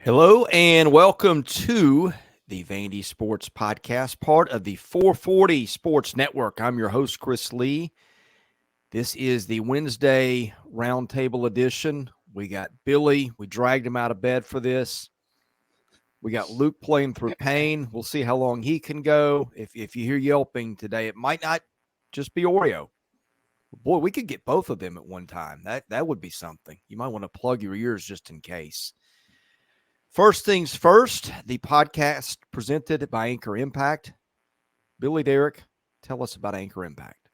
Hello and welcome to the Vandy Sports Podcast, part of the 440 Sports Network. I'm your host, Chris Lee. This is the Wednesday Roundtable edition. We got Billy. We dragged him out of bed for this. We got Luke playing through pain. We'll see how long he can go. If you hear yelping today, it might not just be Oreo. Boy, we could get both of them at one time. That would be something. You might want to plug your ears just in case. First things first, the podcast presented by Anchor Impact. Billy Derrick, tell us about Anchor Impact.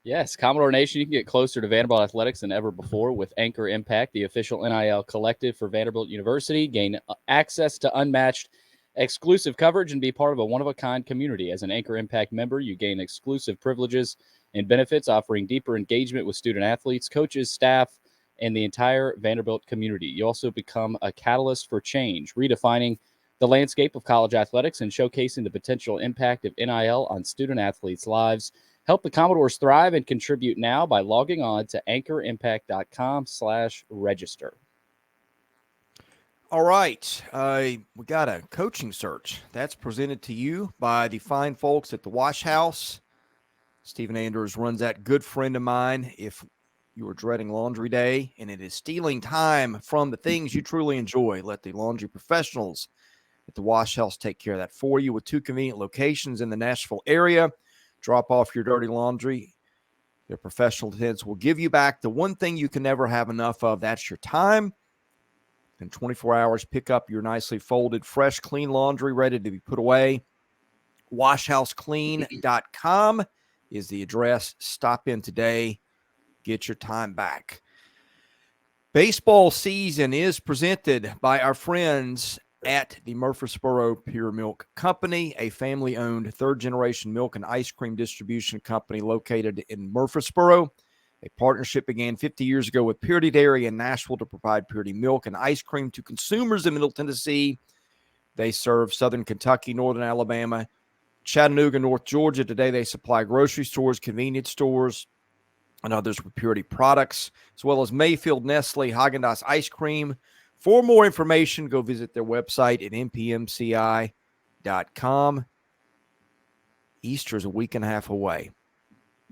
Yes, Commodore Nation, you can get closer to Vanderbilt athletics than ever before with Anchor Impact, the official NIL collective for Vanderbilt University. Gain access to unmatched exclusive coverage and be part of a one-of-a-kind community. As an Anchor Impact member, you gain exclusive privileges and benefits, offering deeper engagement with student athletes, coaches, staff, and the entire Vanderbilt community. You also become a catalyst for change, redefining the landscape of college athletics and showcasing the potential impact of NIL on student athletes' lives. Help the Commodores thrive and contribute now by logging on to anchorimpact.com/register. All right. We got a coaching search. That's presented to you by the fine folks at the Wash House. Stephen Anders runs that. Good friend of mine. If you are dreading laundry day and it is stealing time from the things you truly enjoy, let the laundry professionals at the Wash House take care of that for you with 2 convenient locations in the Nashville area. Drop off your dirty laundry. Their professional attendants will give you back the one thing you can never have enough of. That's your time. In 24 hours, pick up your nicely folded, fresh, clean laundry ready to be put away. WashHouseClean.com is the address. Stop in today. Get your time back. Baseball season is presented by our friends at the Murfreesboro Pure Milk Company, a family-owned third-generation milk and ice cream distribution company located in Murfreesboro. A partnership began 50 years ago with Purity Dairy in Nashville to provide purity milk and ice cream to consumers in Middle Tennessee. They serve Southern Kentucky, Northern Alabama, Chattanooga, North Georgia. Today they supply grocery stores, convenience stores, and others with Purity products, as well as Mayfield, Nestle, Haagen-Dazs ice cream. For more information, go visit their website at npmci.com. Easter is a week and a half away.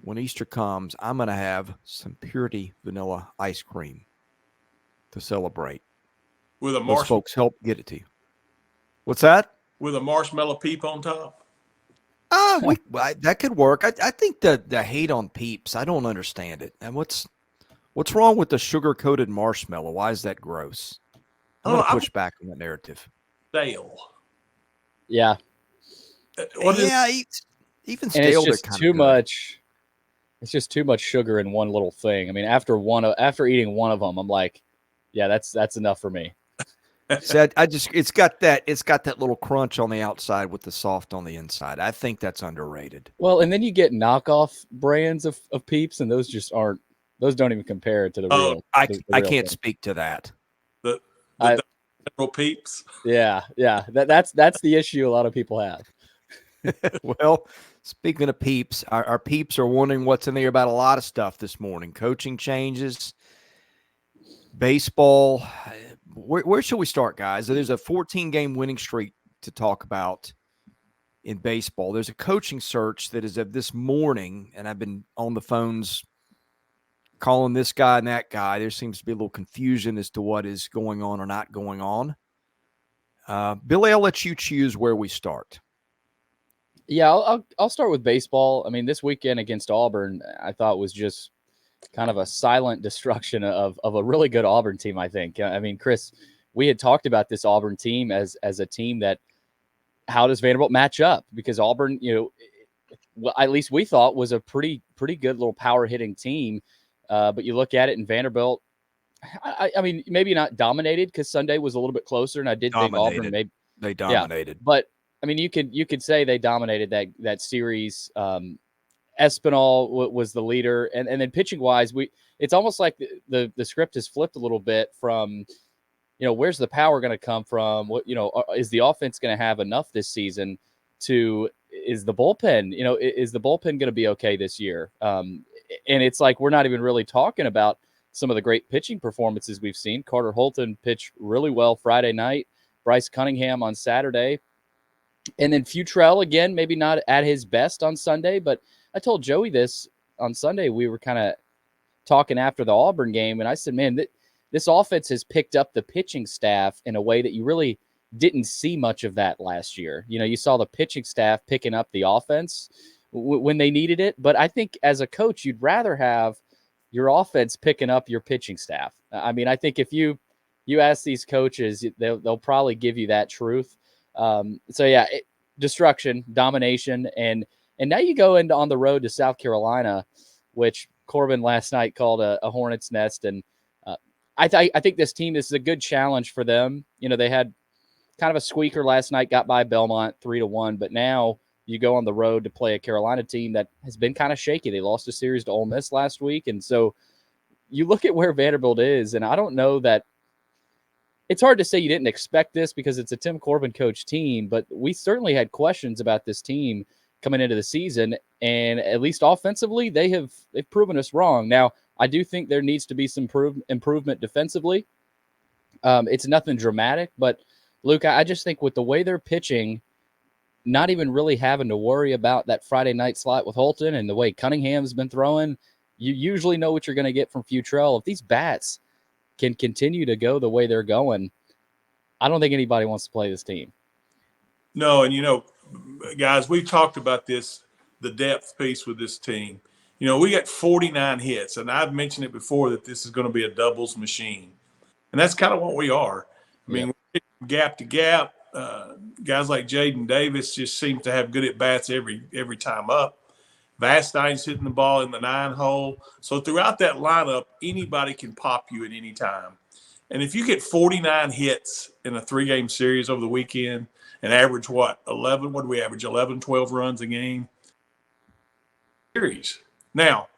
When Easter comes, I'm going to have some Purity vanilla ice cream to celebrate. With a Those folks help get it to you. What's that? With a marshmallow peep on top? That could work. I think the hate on Peeps, I don't understand it. And what's wrong with the sugar-coated marshmallow? Why is that gross? I'm going to push back on that narrative. Stale. Yeah. Even stale, it's just too much. It's just too much sugar in one little thing. I mean, after eating one of them, I'm like, yeah, that's enough for me. So it's got that little crunch on the outside with the soft on the inside. I think that's underrated. Well, and then you get knockoff brands of Peeps, and those just aren't. Those don't even compare to the real. I can't thing. speak to that. The Peeps. Yeah. That's the issue a lot of people have. Well, speaking of Peeps, our Peeps are wondering what's in there about a lot of stuff this morning. Coaching changes, baseball. Where should we start, guys? There's a 14-game winning streak to talk about in baseball. There's a coaching search that is of this morning, and I've been on the phones calling this guy and that guy. There seems to be a little confusion as to what is going on or not going on. Billy, I'll let you choose where we start. Yeah, I'll start with baseball. I mean, this weekend against Auburn, I thought was just kind of a silent destruction of a really good Auburn team, I think. I mean, Chris, we had talked about this Auburn team as a team that, how does Vanderbilt match up? Because Auburn, at least we thought was a pretty good little power hitting team. But you look at it, and Vanderbilt, I mean, maybe not dominated because Sunday was a little bit closer, and I did think Auburn maybe they dominated. Yeah, but I mean, you could say they dominated that series. Espinal was the leader, and then pitching wise, it's almost like the script has flipped a little bit from, where's the power going to come from? What is the offense going to have enough this season? Is the bullpen is the bullpen going to be okay this year? And it's like we're not even really talking about some of the great pitching performances we've seen. Carter Holton pitched really well Friday night. Bryce Cunningham on Saturday. And then Futrell, again, maybe not at his best on Sunday, but I told Joey this on Sunday. We were kind of talking after the Auburn game, and I said, man, this offense has picked up the pitching staff in a way that you really didn't see much of that last year. You know, you saw the pitching staff picking up the offense when they needed it, but I think as a coach, you'd rather have your offense picking up your pitching staff. I mean, I think if you ask these coaches, they'll probably give you that truth. So yeah, destruction, domination, and now you go into on the road to South Carolina, which Corbin last night called a hornet's nest, and I think this team, this is a good challenge for them. You know, they had kind of a squeaker last night, got by Belmont 3-1, but now you go on the road to play a Carolina team that has been kind of shaky. They lost a series to Ole Miss last week, and so you look at where Vanderbilt is, and I don't know that. It's hard to say you didn't expect this because it's a Tim Corbin coach team, but we certainly had questions about this team coming into the season, and at least offensively, they've proven us wrong. Now, I do think there needs to be some improvement defensively. It's nothing dramatic, but Luke, I just think with the way they're pitching, not even really having to worry about that Friday night slot with Holton and the way Cunningham's been throwing, you usually know what you're going to get from Futrell. If these bats can continue to go the way they're going, I don't think anybody wants to play this team. No, and, you know, guys, we've talked about this, the depth piece with this team. You know, we got 49 hits, and I've mentioned it before that this is going to be a doubles machine. And that's kind of what we are. I mean, gap to gap, guys like Jaden Davis just seem to have good at-bats every time up. Vastein's hitting the ball in the 9-hole. So throughout that lineup, anybody can pop you at any time. And if you get 49 hits in a 3-game series over the weekend and average what? 11, what do we average? 11, 12 runs a game? Series. Now,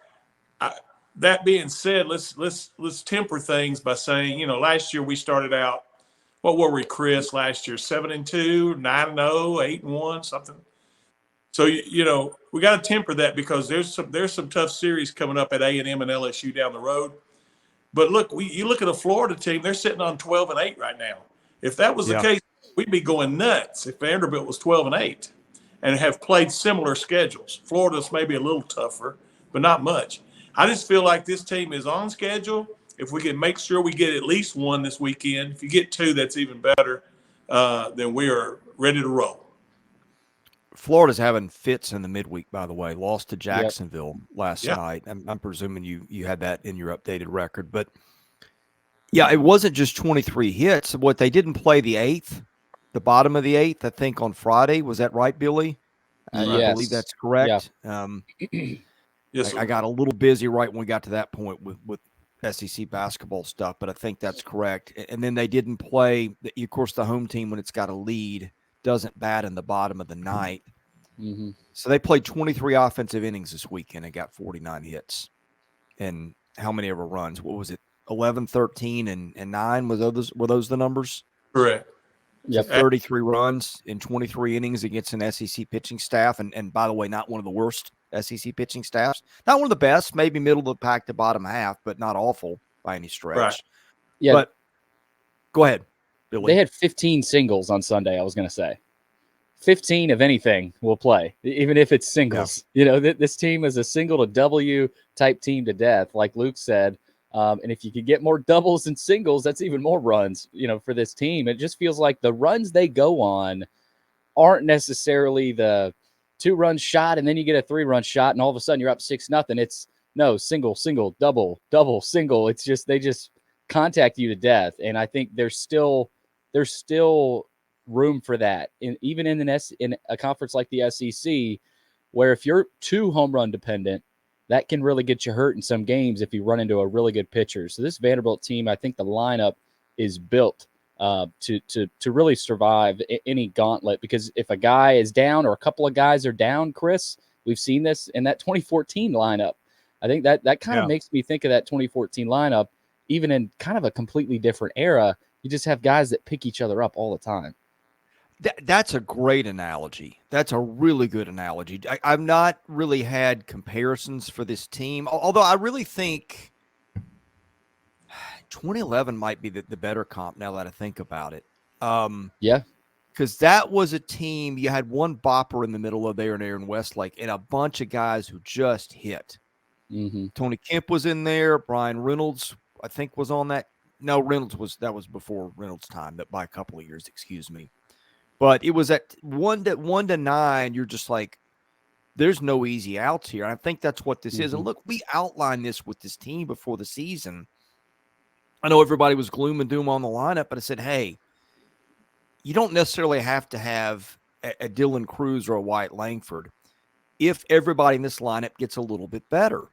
that being said, let's temper things by saying, you know, last year we started out, what were we, Chris, last year? 7-2, 9-0, 8-1, something. So, you know, we got to temper that because there's some tough series coming up at A&M and LSU down the road. But look, you look at a Florida team, they're sitting on 12-8 right now. If that was the case, we'd be going nuts if Vanderbilt was 12-8 and have played similar schedules. Florida's maybe a little tougher, but not much. I just feel like this team is on schedule. If we can make sure we get at least one this weekend, if you get two, that's even better, then we are ready to roll. Florida's having fits in the midweek, by the way. Lost to Jacksonville last night. I'm presuming you had that in your updated record. But, yeah, it wasn't just 23 hits. What they didn't play the bottom of the 8th, I think, on Friday. Was that right, Billy? Yes. I believe that's correct. Yeah. Yes, I got a little busy right when we got to that point with SEC basketball stuff, but I think that's correct. And then they didn't play, of course, the home team, when it's got a lead, doesn't bat in the bottom of the ninth. Mm-hmm. So they played 23 offensive innings this weekend and got 49 hits. And how many ever runs? What was it? 11, 13, and 9? Were those the numbers? correct. Yep. 33 runs in 23 innings against an SEC pitching staff. And by the way, not one of the worst SEC pitching staffs. Not one of the best, maybe middle of the pack to bottom half, but not awful by any stretch. Right. Yeah. But go ahead, Billy. They had 15 singles on Sunday, I was going to say. 15 of anything will play, even if it's singles. Yeah. You know, this team is a single to W type team to death, like Luke said. And if you could get more doubles and singles, that's even more runs, you know, for this team. It just feels like the runs they go on aren't necessarily the 2-run shot, and then you get a 3-run shot, and all of a sudden you're up 6-0. It's no single, double, single. It's just they just contact you to death. And I think there's still room for that, even in a conference like the SEC, where if you're too home run dependent, that can really get you hurt in some games if you run into a really good pitcher. So this Vanderbilt team, I think the lineup is built to really survive any gauntlet, because if a guy is down or a couple of guys are down, Chris, we've seen this in that 2014 lineup. I think that kind of makes me think of that 2014 lineup, even in kind of a completely different era. You just have guys that pick each other up all the time. That's a great analogy. That's a really good analogy. I've not really had comparisons for this team, although I really think 2011 might be the better comp now that I think about it. Yeah. Because that was a team, you had one bopper in the middle of there and Aaron Westlake and a bunch of guys who just hit. Mm-hmm. Tony Kemp was in there. Brian Reynolds, I think, was on that. No, that was before Reynolds' time, that by a couple of years, excuse me. But it was at 1-9, you're just like, there's no easy outs here. And I think that's what this is. And look, we outlined this with this team before the season. I know everybody was gloom and doom on the lineup, but I said, hey, you don't necessarily have to have a Dylan Cruz or a Wyatt Langford if everybody in this lineup gets a little bit better.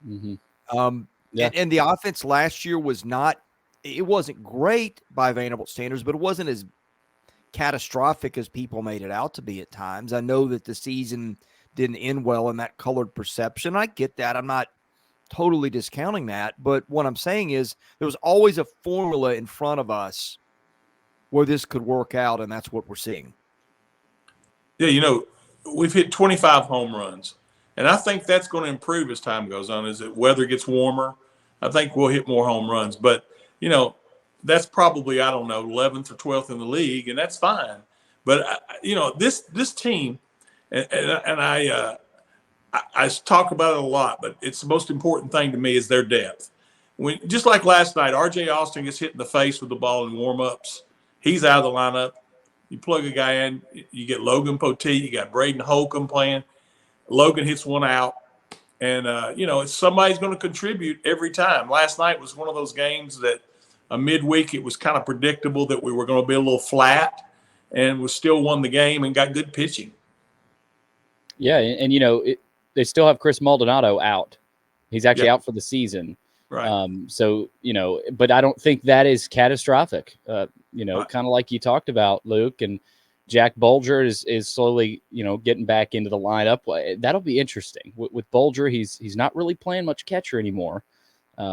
Mm-hmm. And the offense last year it wasn't great by Vanderbilt standards, but it wasn't as catastrophic as people made it out to be at times. I know that the season didn't end well in that colored perception. I get that. I'm not totally discounting that. But what I'm saying is there was always a formula in front of us where this could work out, and that's what we're seeing. Yeah, we've hit 25 home runs, and I think that's going to improve as time goes on. As the weather gets warmer, I think we'll hit more home runs. But, that's probably, I don't know, 11th or 12th in the league, and that's fine. But, this team, and I talk about it a lot, but it's the most important thing to me is their depth. Just like last night, R.J. Austin gets hit in the face with the ball in warm-ups. He's out of the lineup. You plug a guy in, you get Logan Poteet, you got Braden Holcomb playing. Logan hits one out. And, somebody's going to contribute every time. Last night was one of those games that a midweek, it was kind of predictable that we were going to be a little flat, and we still won the game and got good pitching. Yeah, and they still have Chris Maldonado out. He's actually out for the season. Right. But I don't think that is catastrophic. Kind of like you talked about, Luke, and Jack Bolger is slowly, getting back into the lineup. That'll be interesting. With Bolger, he's not really playing much catcher anymore.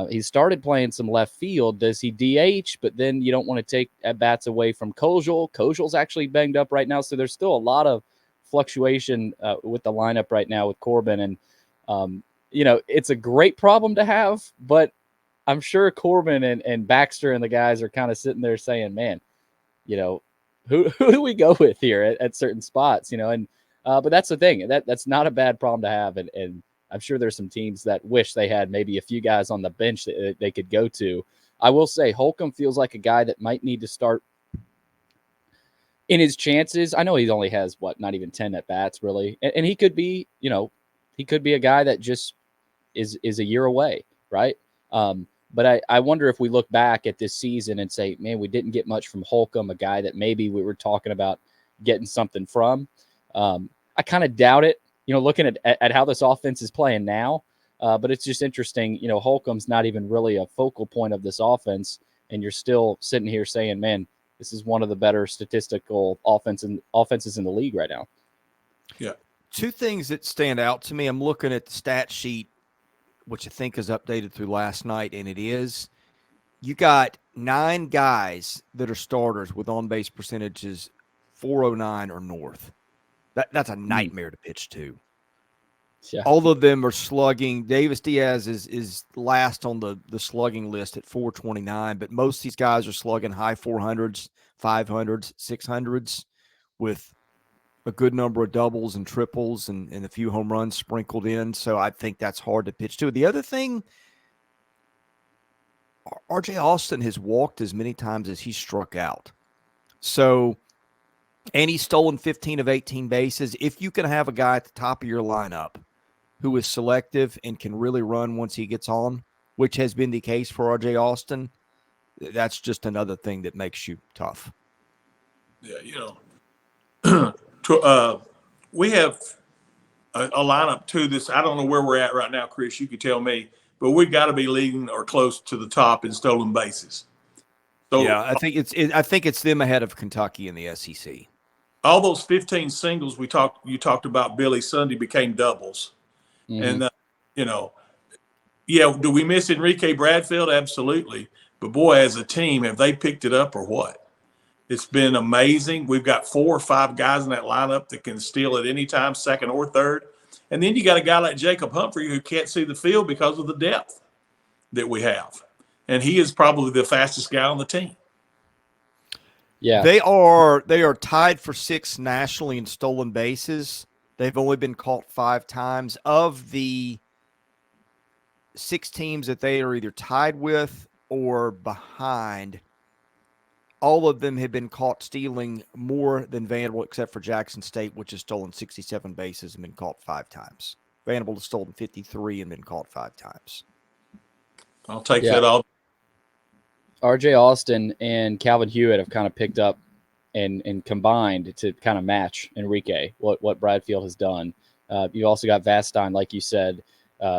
He started playing some left field. Does he DH? But then you don't want to take at bats away from Kojal. Kojal's actually banged up right now, so there's still a lot of fluctuation with the lineup right now with Corbin. And it's a great problem to have, but I'm sure Corbin and Baxter and the guys are kind of sitting there saying, man, who do we go with here at certain spots, but that's the thing. That's not a bad problem to have. And I'm sure there's some teams that wish they had maybe a few guys on the bench that they could go to. I will say Holcomb feels like a guy that might need to start in his chances. I know he only has not even 10 at bats really. And he could be, he could be a guy that just is a year away. Right. But I wonder if we look back at this season and say, man, we didn't get much from Holcomb, a guy that maybe we were talking about getting something from. I kind of doubt it, looking at how this offense is playing now. But it's just interesting, Holcomb's not even really a focal point of this offense. And you're still sitting here saying, man, this is one of the better statistical offenses in the league right now. Yeah. Two things that stand out to me. I'm looking at the stat sheet, which I think is updated through last night, and it is. You got 9 guys that are starters with on-base percentages 409 or north. That's a nightmare to pitch to. Yeah. All of them are slugging. Davis Diaz is last on the slugging list at 429, but most of these guys are slugging high 400s, 500s, 600s with a good number of doubles and triples and a few home runs sprinkled in. So I think that's hard to pitch to. The other thing, R.J. Austin has walked as many times as he's struck out. So, and he's stolen 15 of 18 bases. If you can have a guy at the top of your lineup who is selective and can really run once he gets on, which has been the case for R.J. Austin, that's just another thing that makes you tough. Yeah, we have a lineup to this. I don't know where we're at right now, Chris. You could tell me, but we got to be leading or close to the top in stolen bases. So yeah, I think it's them ahead of Kentucky in the SEC. All those 15 singles you talked about Billy Sunday became doubles, and do we miss Enrique Bradfield? Absolutely, but boy, as a team, have they picked it up or what? It's been amazing. We've got 4 or 5 guys in that lineup that can steal at any time, second or third. And then you got a guy like Jacob Humphrey who can't see the field because of the depth that we have. and he is probably the fastest guy on the team. Yeah. They are tied for 6th nationally in stolen bases. They've only been caught 5 times. Of the 6 teams that they are either tied with or behind, all of them have been caught stealing more than Vanderbilt, except for Jackson State, which has stolen 67 bases and been caught 5 times. Vanderbilt has stolen 53 and been caught 5 times. I'll take that all. RJ Austin and Calvin Hewitt have kind of picked up and combined to kind of match Enrique, what Bradfield has done. You also got Vastine, like you said,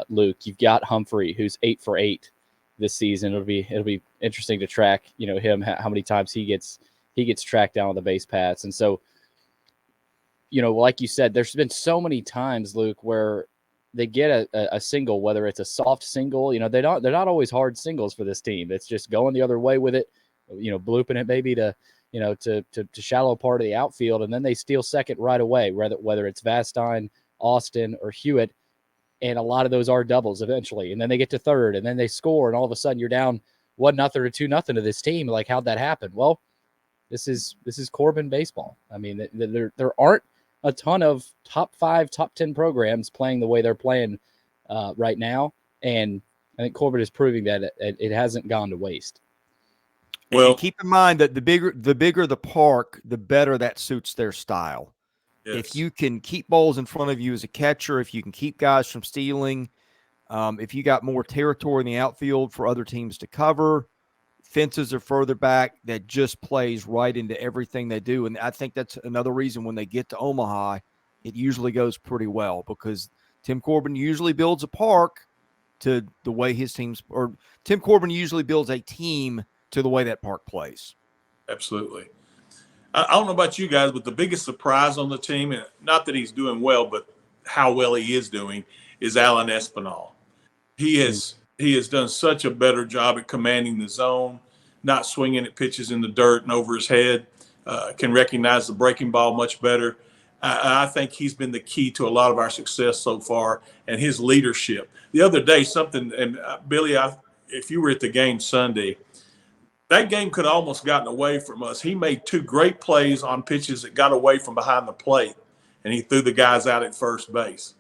Luke. You've got Humphrey, who's 8 for 8 this season. It'll be interesting to track, him, how many times he gets tracked down on the base paths. And so, like you said, there's been so many times, Luke, where they get a single, whether it's a soft single. They're not always hard singles for this team. It's just going the other way with it, blooping it maybe to shallow part of the outfield, and then they steal second right away, whether it's Vastine, Austin, or Hewitt. And a lot of those are doubles eventually. And then they get to third, and then they score, and all of a sudden you're down 1-0 or 2-0 to this team. Like, how'd that happen? Well, this is Corbin baseball. I mean, there aren't a ton of top 5, top 10 programs playing the way they're playing right now. And I think Corbin is proving that it hasn't gone to waste. Well, and keep in mind that the bigger the park, the better that suits their style. Yes. If you can keep balls in front of you as a catcher, if you can keep guys from stealing, if you got more territory in the outfield for other teams to cover, fences are further back, that just plays right into everything they do. And I think that's another reason when they get to Omaha, it usually goes pretty well, because Tim Corbin usually builds a park to the way his teams, or Tim Corbin usually builds a team to the way that park plays. Absolutely. I don't know about you guys, but the biggest surprise on the team, and not that he's doing well, but how well he is doing, is Alan Espinal. He has done such a better job at commanding the zone, not swinging at pitches in the dirt and over his head, can recognize the breaking ball much better. I think he's been the key to a lot of our success so far, and his leadership. The other day, and Billy, if you were at the game Sunday, that game could have almost gotten away from us. He made 2 great plays on pitches that got away from behind the plate, and he threw the guys out at first base.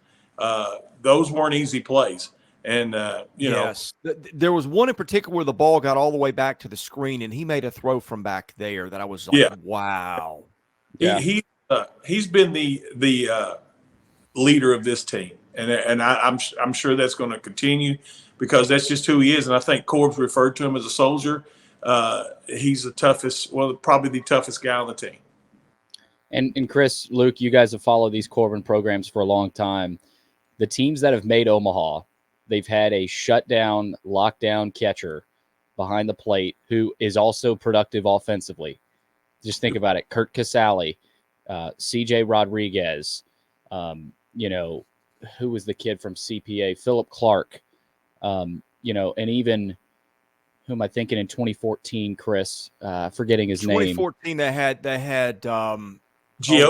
Those weren't easy plays. And, yes. There was one in particular where the ball got all the way back to the screen, and he made a throw from back there that I was like, wow. Yeah. He's been the leader of this team. And I'm sure that's going to continue, because that's just who he is. And I think Corb's referred to him as a soldier. He's the toughest, probably the toughest guy on the team. And Chris, Luke, you guys have followed these Corbin programs for a long time. The teams that have made Omaha, they've had a shutdown, lockdown catcher behind the plate who is also productive offensively. Just think about it. Kurt Casale, CJ Rodriguez, who was the kid from CPA? Philip Clark, and even – who am I thinking in 2014, Chris? Forgetting his name. 2014, they had Giobi,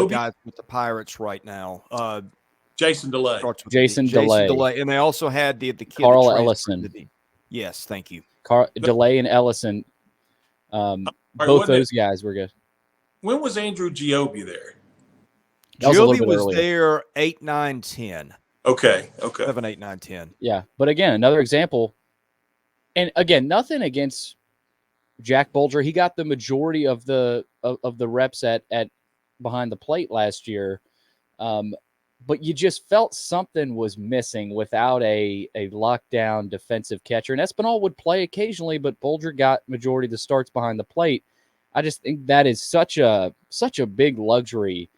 guys with the Pirates right now. Jason DeLay. Jason DeLay. And they also had the kid. Carl Ellison. Yes, thank you. DeLay and Ellison. Both those guys were good. When was Andrew Giobi there? Giobi was there 8, 9, 10. Okay. 7, 8, 9, 10. Yeah, but again, another example. And again, nothing against Jack Bulger. He got the majority of the reps at behind the plate last year, but you just felt something was missing without a lockdown defensive catcher. And Espinal would play occasionally, but Bulger got majority of the starts behind the plate. I just think that is such a big luxury.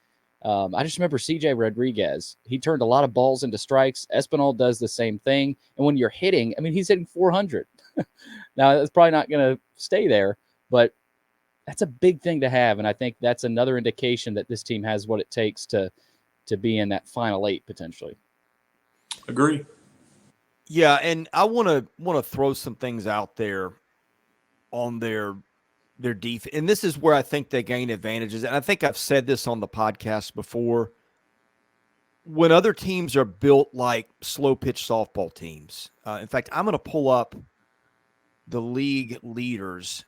I just remember CJ Rodriguez. He turned a lot of balls into strikes. Espinal does the same thing. And when you're hitting, I mean, he's hitting 400. Now, that's probably not going to stay there, but that's a big thing to have. And I think that's another indication that this team has what it takes to be in that final 8 potentially. Agree. Yeah, and I want to throw some things out there on their defense. And this is where I think they gain advantages. And I think I've said this on the podcast before. When other teams are built like slow pitch softball teams, in fact, I'm going to pull up the league leaders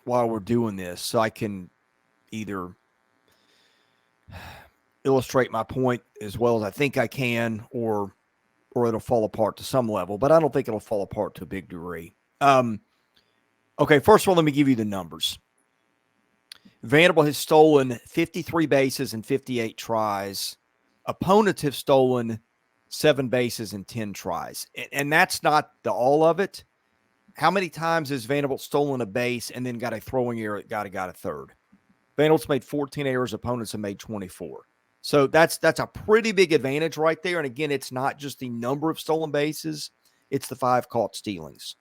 while we're doing this so I can either illustrate my point as well as I think I can, or it'll fall apart to some level, but I don't think it'll fall apart to a big degree. Okay, first of all, let me give you the numbers. Vanderbilt has stolen 53 bases and 58 tries. Opponents have stolen 7 bases and 10 tries. And that's not all of it. How many times has Vanderbilt stolen a base and then got a throwing error that got a third? Vanderbilt's made 14 errors. Opponents have made 24. So that's a pretty big advantage right there. And again, it's not just the number of stolen bases. It's the 5 caught stealings.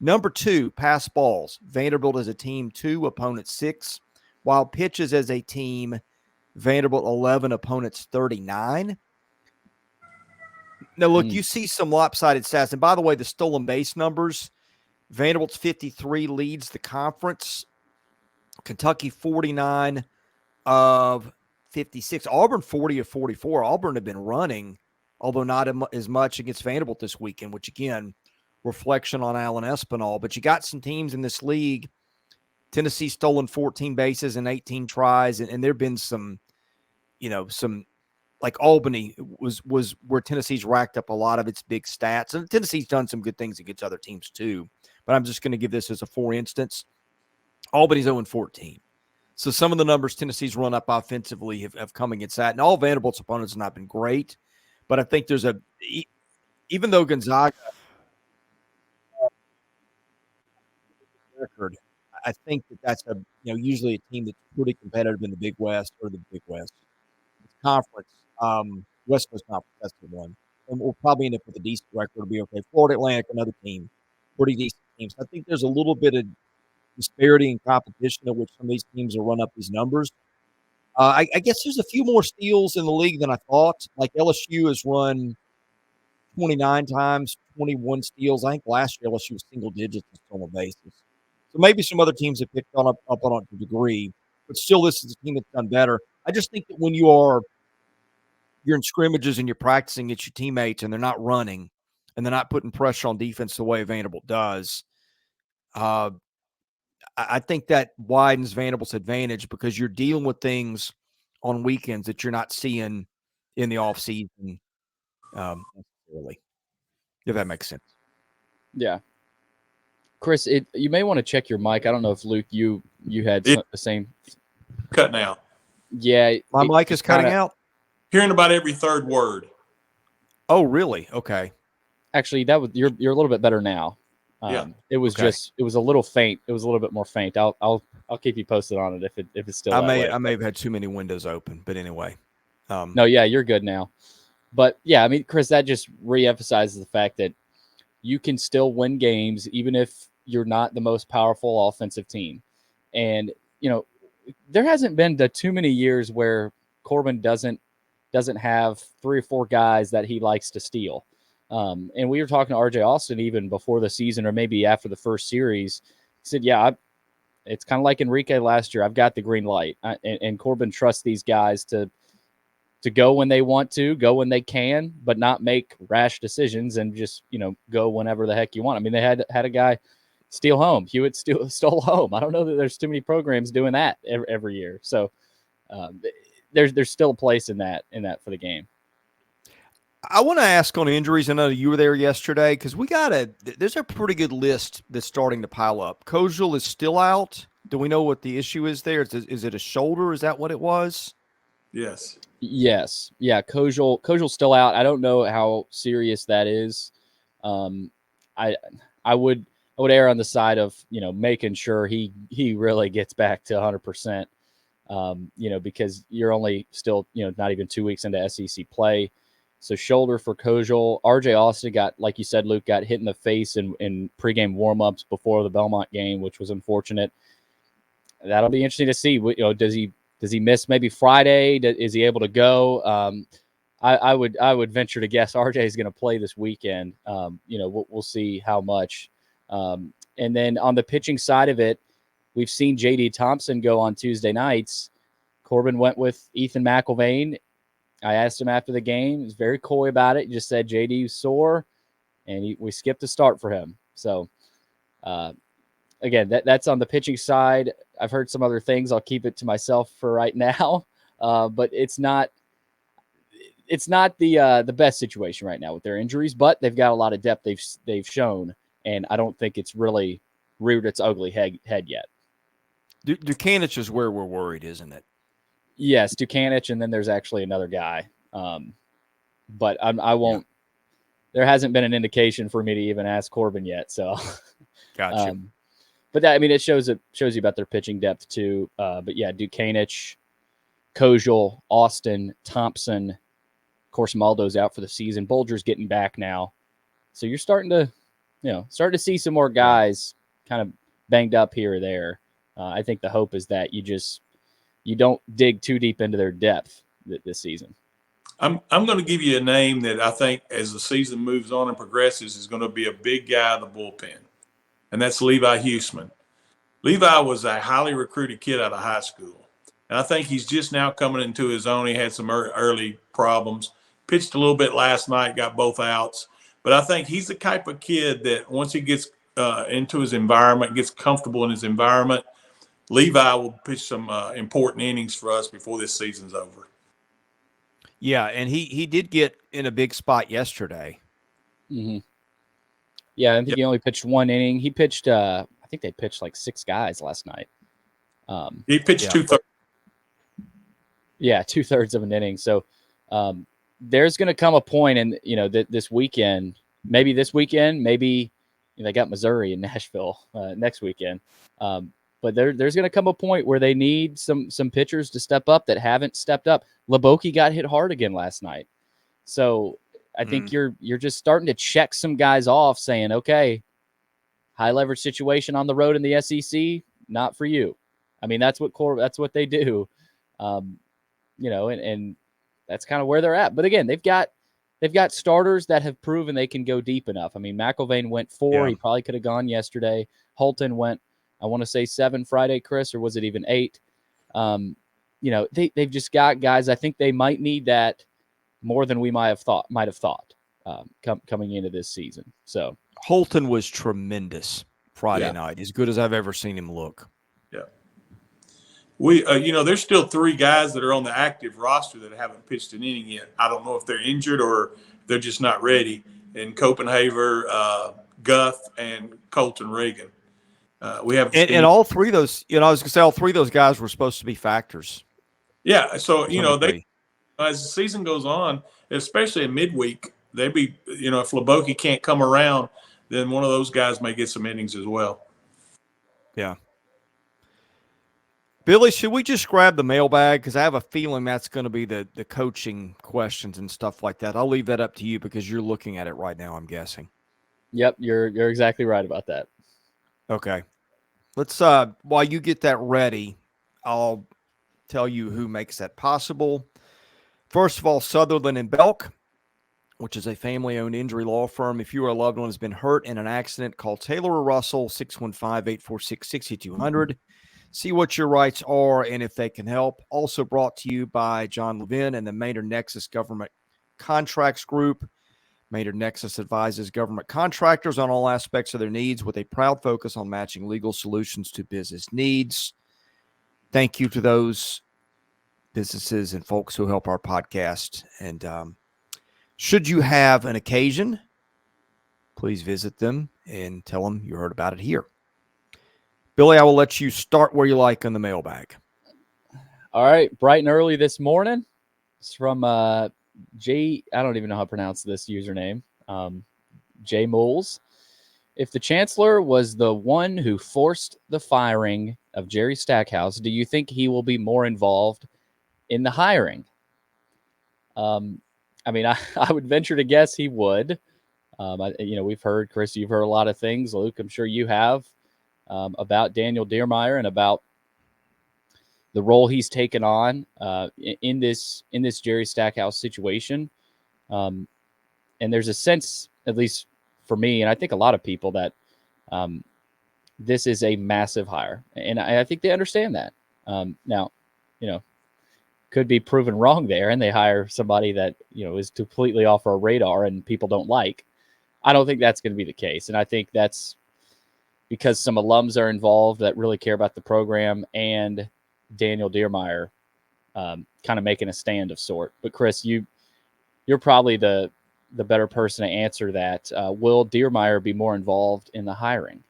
Number 2, pass balls. Vanderbilt as a team 2, opponents 6. Wild pitches as a team, Vanderbilt 11, opponents 39. Now, look, you see some lopsided stats. And by the way, the stolen base numbers, Vanderbilt's 53 leads the conference. Kentucky 49 of 56. Auburn 40 of 44. Auburn have been running, although not as much against Vanderbilt this weekend, which again, reflection on Alan Espinal. But you got some teams in this league. Tennessee stolen 14 bases and 18 tries, and there have been some, like Albany was where Tennessee's racked up a lot of its big stats. And Tennessee's done some good things against other teams too. But I'm just going to give this as a for instance. Albany's 0-14. So some of the numbers Tennessee's run up offensively have come against that. And all Vanderbilt's opponents have not been great. But I think there's even though Gonzaga record, I think that's usually a team that's pretty competitive in the Big West or the Big West. It's conference, West Coast Conference, that's the one. And we'll probably end up with a decent record. It'll be okay. Florida Atlantic, another team, pretty decent teams. I think there's a little bit of disparity in competition at which some of these teams will run up these numbers. I guess there's a few more steals in the league than I thought. Like LSU has run 29 times, 21 steals. I think last year LSU was single digits in stolen bases. So maybe some other teams have picked up on it to a degree, but still this is a team that's done better. I just think that when you're in scrimmages and you're practicing against your teammates and they're not running and they're not putting pressure on defense the way Vanderbilt does, I think that widens Vanderbilt's advantage because you're dealing with things on weekends that you're not seeing in the offseason necessarily, if that makes sense. Yeah. Chris, you may want to check your mic. I don't know if, Luke, you had the same. Cutting out. Yeah. My mic is cutting out? Hearing about every third word. Oh, really? Okay. Actually, you're a little bit better now. It was it was a little faint. It was a little bit more faint. I'll keep you posted on it if it's still I may have had too many windows open, but anyway. No, yeah, you're good now. But yeah, I mean, Chris, that just reemphasizes the fact that you can still win games even if you're not the most powerful offensive team. And there hasn't been too many years where Corbin doesn't have 3 or 4 guys that he likes to steal. And we were talking to RJ Austin even before the season or maybe after the first series. He said, yeah, it's kind of like Enrique last year. I've got the green light. And Corbin trusts these guys to go when they want to, go when they can, but not make rash decisions and just, go whenever the heck you want. I mean, they had a guy steal home. Hewitt stole home. I don't know that there's too many programs doing that every year. So there's still a place in that for the game. I want to ask on injuries. I know you were there yesterday because there's a pretty good list that's starting to pile up. Kojal is still out. Do we know what the issue is there? Is it a shoulder? Is that what it was? Yes. Yeah. Kojal's still out. I don't know how serious that is. I would err on the side of, making sure he really gets back to 100%. Because you're only still, not even 2 weeks into SEC play. So shoulder for Kojal. RJ Austin like you said, Luke, got hit in the face in pregame warmups before the Belmont game, which was unfortunate. That'll be interesting to see. Does he miss maybe Friday? Is he able to go? I would venture to guess RJ is going to play this weekend. We'll see how much. And then on the pitching side of it, we've seen J.D. Thompson go on Tuesday nights. Corbin went with Ethan McIlvain. I asked him after the game. He was very coy about it. He just said J.D. was sore, and we skipped a start for him. So Again, that's on the pitching side. I've heard some other things. I'll keep it to myself for right now. But it's not the best situation right now with their injuries, but they've got a lot of depth they've shown, and I don't think it's really reared its ugly head yet. Dukanich is where we're worried, isn't it? Yes, Dukanich, and then there's actually another guy. But I won't. Yeah. There hasn't been an indication for me to even ask Corbin yet. So, gotcha. But that, I mean, it shows you about their pitching depth too. But yeah, Dukanich, Kojal, Austin, Thompson. Of course, Maldo's out for the season. Bolger's getting back now, so you're starting to see some more guys kind of banged up here or there. I think the hope is that you don't dig too deep into their depth this season. I'm going to give you a name that I think as the season moves on and progresses is going to be a big guy in the bullpen, and that's Levi Huseman. Levi was a highly recruited kid out of high school, and I think he's just now coming into his own. He had some early problems, pitched a little bit last night, got both outs, but I think he's the type of kid that once he gets into his environment, gets comfortable in his environment, Levi will pitch some important innings for us before this season's over. Yeah, and he did get in a big spot yesterday. Mm-hmm. Yeah, I think he only pitched one inning. He pitched, I think they pitched like 6 guys last night. He pitched 2/3. Yeah, 2/3 of an inning. So there's going to come a point in, this weekend, maybe they got Missouri and Nashville next weekend. But there's going to come a point where they need some pitchers to step up that haven't stepped up. Leboki got hit hard again last night. So I think you're just starting to check some guys off saying, okay, high leverage situation on the road in the SEC, not for you. I mean, that's what they do. And that's kind of where they're at. But again, they've got starters that have proven they can go deep enough. I mean, McIlvain went 4. Yeah. He probably could have gone yesterday. Holton went, I want to say 7 Friday, Chris, or was it even 8? They've just got guys. I think they might need that more than we might have thought coming into this season. So Holton was tremendous Friday night, as good as I've ever seen him look. Yeah. We, there's still 3 guys that are on the active roster that haven't pitched an inning yet. I don't know if they're injured or they're just not ready. And Copenhaver, Guth, and Colton Reagan. We have and all 3 of those. I was going to say all 3 of those guys were supposed to be factors. Yeah, so they as the season goes on, especially in midweek, if Leboki can't come around, then one of those guys may get some innings as well. Yeah. Billy, should we just grab the mailbag? Because I have a feeling that's going to be the coaching questions and stuff like that. I'll leave that up to you because you're looking at it right now, I'm guessing. Yep, you're exactly right about that. Okay. Let's while you get that ready, I'll tell you who makes that possible. First of all, Sutherland and Belk, which is a family-owned injury law firm. If you or a loved one has been hurt in an accident, call Taylor or Russell, 615-846-6200. See what your rights are and if they can help. Also brought to you by John Levin and the Maynard Nexus Government Contracts Group. Maynard Nexus advises government contractors on all aspects of their needs with a proud focus on matching legal solutions to business needs. Thank you to those businesses and folks who help our podcast. And should you have an occasion, please visit them and tell them you heard about it here. Billy, I will let you start where you like on the mailbag. All right. Bright and early this morning. It's from J. I don't even know how to pronounce this username. J. Moles. If the chancellor was the one who forced the firing of Jerry Stackhouse, do you think he will be more involved in the hiring? I would venture to guess he would. We've heard, Chris, you've heard a lot of things. Luke, I'm sure you have. About Daniel Diermeyer and about the role he's taken on in this Jerry Stackhouse situation. And there's a sense, at least for me, and I think a lot of people, that this is a massive hire. And I think they understand that. Now, could be proven wrong there, and they hire somebody that, is completely off our radar and people don't like. I don't think that's going to be the case. And I think that's because some alums are involved that really care about the program, and Daniel Diermeyer kind of making a stand of sort. But Chris, you're probably the better person to answer that. Will Diermeyer be more involved in the hiring?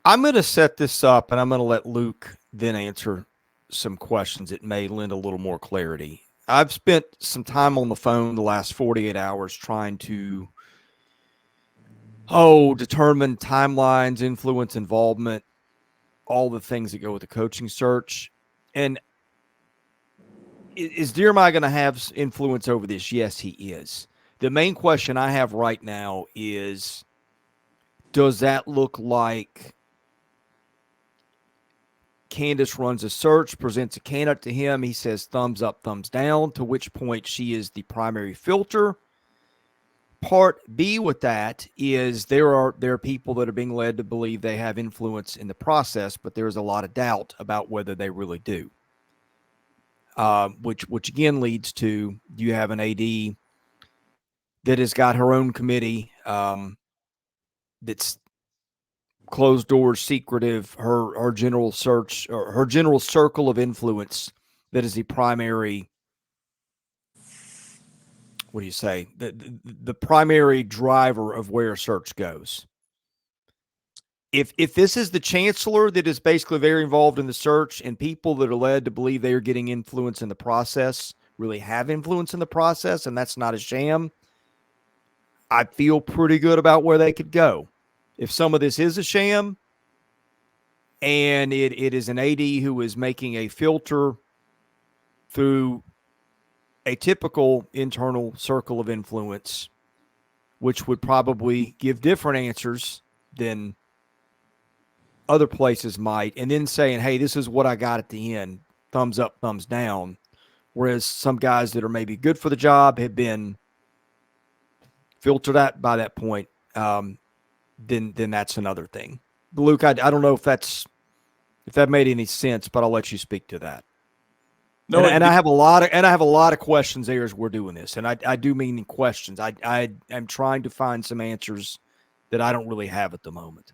I'm going to set this up, and I'm going to let Luke then answer some questions that may lend a little more clarity. I've spent some time on the phone the last 48 hours trying to determine timelines, influence, involvement, all the things that go with the coaching search. And is Diermeyer going to have influence over this? Yes, he is. The main question I have right now is, does that look like Candace runs a search, presents a candidate to him, he says thumbs up, thumbs down, to which point she is the primary filter? Part B with that is there are people that are being led to believe they have influence in the process, but there's a lot of doubt about whether they really do. Which again leads to, you have an AD that has got her own committee that's closed doors, secretive, her general search, or her general circle of influence that is the primary, what do you say, the primary driver of where search goes. If this is the chancellor that is basically very involved in the search, and people that are led to believe they are getting influence in the process really have influence in the process, and that's not a sham, I feel pretty good about where they could go. If some of this is a sham, and it is an AD who is making a filter through a typical internal circle of influence, which would probably give different answers than other places might, and then saying, hey, this is what I got at the end, thumbs up, thumbs down, whereas some guys that are maybe good for the job have been filtered out by that point, then that's another thing. Luke, I don't know if that made any sense, but I'll let you speak to that. No, and I have a lot of questions there as we're doing this, and I do mean questions. I am trying to find some answers that I don't really have at the moment.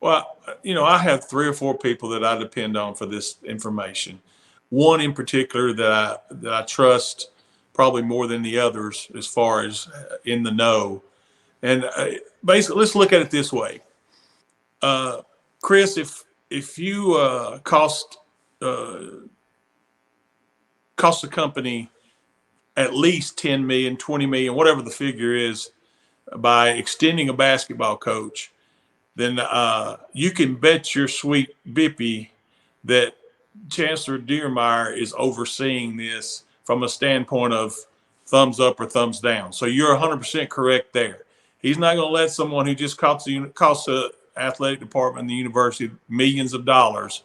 Well, I have 3 or 4 people that I depend on for this information. One in particular that I trust probably more than the others as far as in the know. And basically, let's look at it this way. Chris, if you cost the company at least 10 million, 20 million, whatever the figure is, by extending a basketball coach, then you can bet your sweet bippy that Chancellor Diermeyer is overseeing this from a standpoint of thumbs up or thumbs down. So you're 100% correct there. He's not going to let someone who just costs the athletic department and the university millions of dollars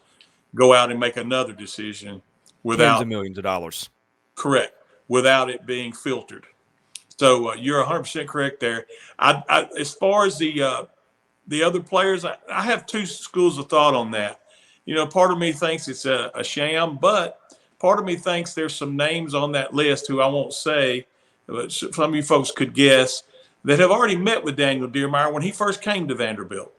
go out and make another decision without tens of millions of dollars. Correct, without it being filtered. So you're 100% correct there. As far as the other players, I have 2 schools of thought on that. Part of me thinks it's a sham, but part of me thinks there's some names on that list who I won't say, but some of you folks could guess, that have already met with Daniel Diermeyer when he first came to Vanderbilt.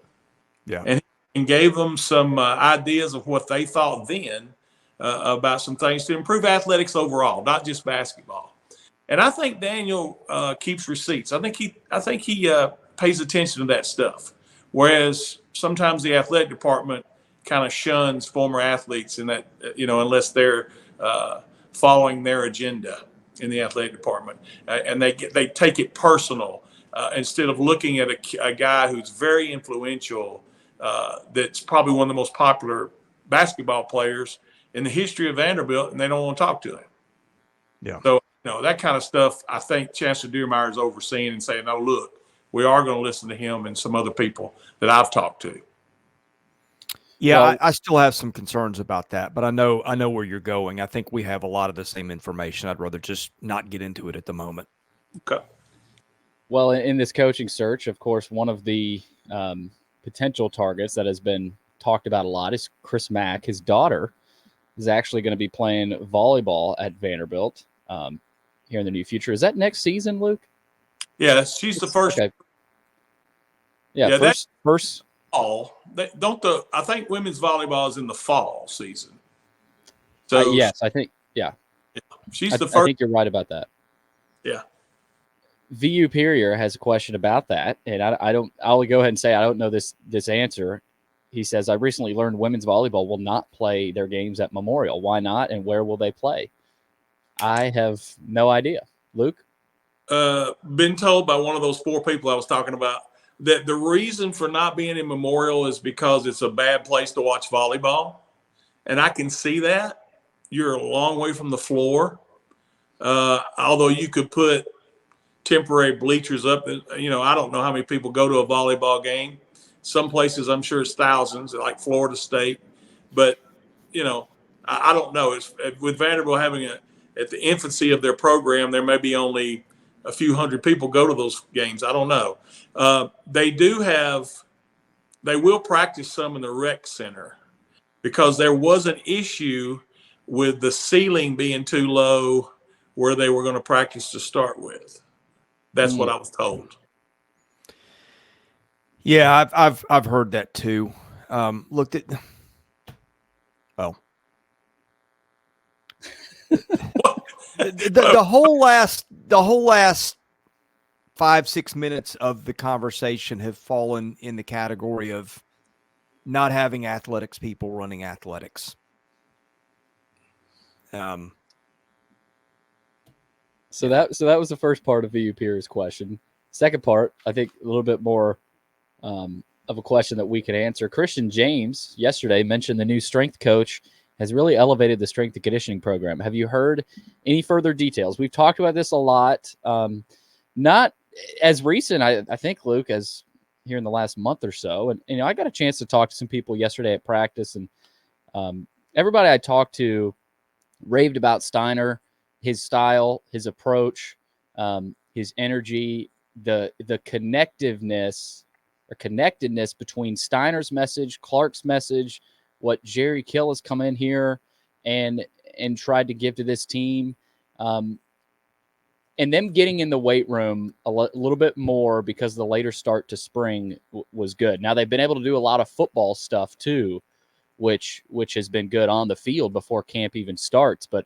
Yeah. And gave them some ideas of what they thought then about some things to improve athletics overall, not just basketball. And I think Daniel keeps receipts. I think he pays attention to that stuff. Whereas sometimes the athletic department kind of shuns former athletes in that, unless they're following their agenda in the athletic department, and they take it personal instead of looking at a guy who's very influential, that's probably one of the most popular basketball players in the history of Vanderbilt, and they don't want to talk to him. Yeah. So that kind of stuff, I think Chancellor Diermeyer is overseeing and saying, "No, look, we are going to listen to him and some other people that I've talked to." Yeah, well, I still have some concerns about that, but I know where you're going. I think we have a lot of the same information. I'd rather just not get into it at the moment. Okay. Well, in this coaching search, of course, one of the potential targets that has been talked about a lot is Chris Mack. His daughter is actually going to be playing volleyball at Vanderbilt here in the near future. Is that next season, Luke? Yeah, she's the first. Okay. Yeah, first fall. I think women's volleyball is in the fall season. So yes, I think she's the I first. think you're right about that. Yeah. VU Perrier has a question about that, and I'll go ahead and say I don't know this answer. He says, I recently learned women's volleyball will not play their games at Memorial. Why not, and where will they play? I have no idea. Luke? Been told by one of those 4 people I was talking about that the reason for not being in Memorial is because it's a bad place to watch volleyball. And I can see that. You're a long way from the floor. Although you could put temporary bleachers up, I don't know how many people go to a volleyball game. Some places I'm sure it's thousands, like Florida State. But, I don't know. It's, with Vanderbilt having at the infancy of their program, there may be only a few hundred people go to those games. I don't know. They will practice some in the rec center because there was an issue with the ceiling being too low where they were going to practice to start with. That's what I was told. Yeah, I've heard that too. Looked at the whole last 5-6 minutes of the conversation have fallen in the category of not having athletics people running athletics. So that was the first part of VU Pierre's question. Second part, I think a little bit more of a question that we could answer. Christian James yesterday mentioned the new strength coach has really elevated the strength and conditioning program. Have you heard any further details? We've talked about this a lot. Not as recent, I think, Luke, as here in the last month or so. And I got a chance to talk to some people yesterday at practice, and everybody I talked to raved about Steiner, his style, his approach, his energy, the connectiveness or connectedness between Steiner's message, Clark's message, what Jerry Kill has come in here and tried to give to this team. And them getting in the weight room a little bit more because the later start to spring was good. Now they've been able to do a lot of football stuff too, which has been good on the field before camp even starts. But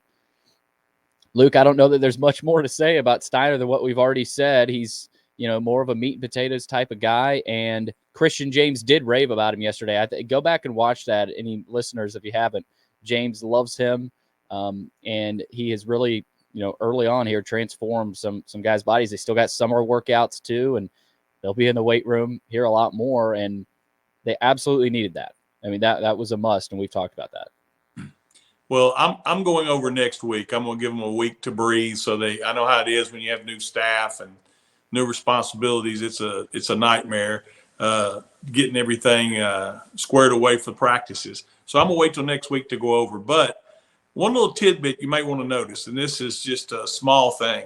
Luke, I don't know that there's much more to say about Steiner than what we've already said. He's, more of a meat and potatoes type of guy. And Christian James did rave about him yesterday. Go back and watch that. Any listeners, if you haven't, James loves him. And he has really, early on here transformed some guys' bodies. They still got summer workouts too, and they'll be in the weight room here a lot more. And they absolutely needed that. I mean, that was a must, and we've talked about that. Well, I'm going over next week. I'm going to give them a week to breathe. So I know how it is when you have new staff and new responsibilities. It's a nightmare getting everything squared away for practices. So I'm going to wait till next week to go over. But one little tidbit you might want to notice, and this is just a small thing.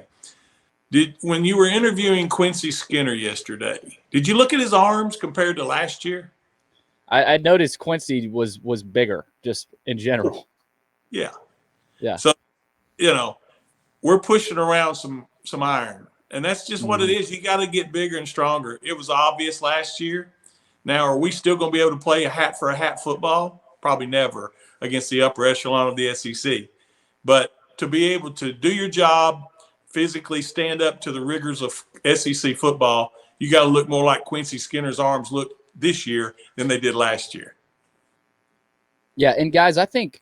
When you were interviewing Quincy Skinner yesterday, did you look at his arms compared to last year? I noticed Quincy was bigger just in general. Yeah. Yeah. So, we're pushing around some iron, and that's just what it is. You got to get bigger and stronger. It was obvious last year. Now, are we still going to be able to play a hat for a hat football? Probably never against the upper echelon of the SEC. But to be able to do your job, physically stand up to the rigors of SEC football, you got to look more like Quincy Skinner's arms look this year than they did last year. Yeah, and guys, I think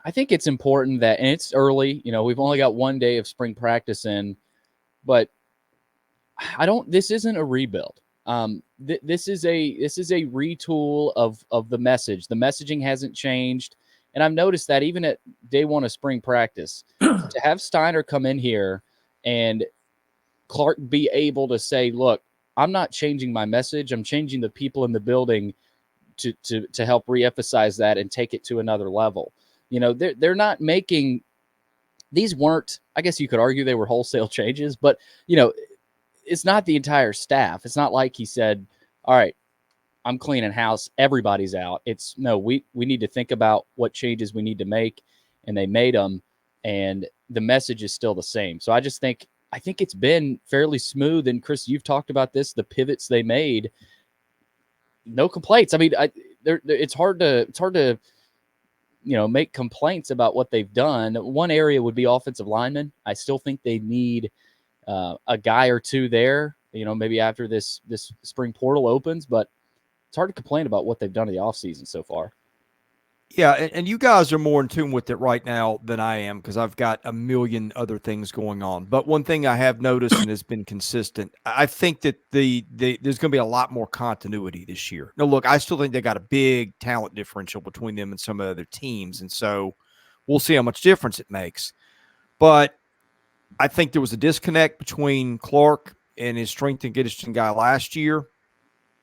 it's important that, and it's early, we've only got one day of spring practice in, but this isn't a rebuild. This is a retool of the message. The messaging hasn't changed. And I've noticed that even at day one of spring practice, to have Steiner come in here and Clark be able to say, look, I'm not changing my message. I'm changing the people in the building to help reemphasize that and take it to another level. They're not making, these weren't, I guess you could argue they were wholesale changes, but, it's not the entire staff. It's not like he said, all right, I'm cleaning house, everybody's out. It's no, we need to think about what changes we need to make, and they made them, and the message is still the same. So I think it's been fairly smooth. And Chris, you've talked about this, the pivots they made. no complaints. I mean, it's hard to make complaints about what they've done. One area would be offensive linemen. I still think they need a guy or two there, maybe after this spring portal opens, but it's hard to complain about what they've done in the offseason so far. Yeah, and you guys are more in tune with it right now than I am because I've got a million other things going on. But one thing I have noticed and has been consistent, I think that there's going to be a lot more continuity this year. Now, look, I still think they got a big talent differential between them and some of the other teams, and so we'll see how much difference it makes. But I think there was a disconnect between Clark and his strength and conditioning guy last year.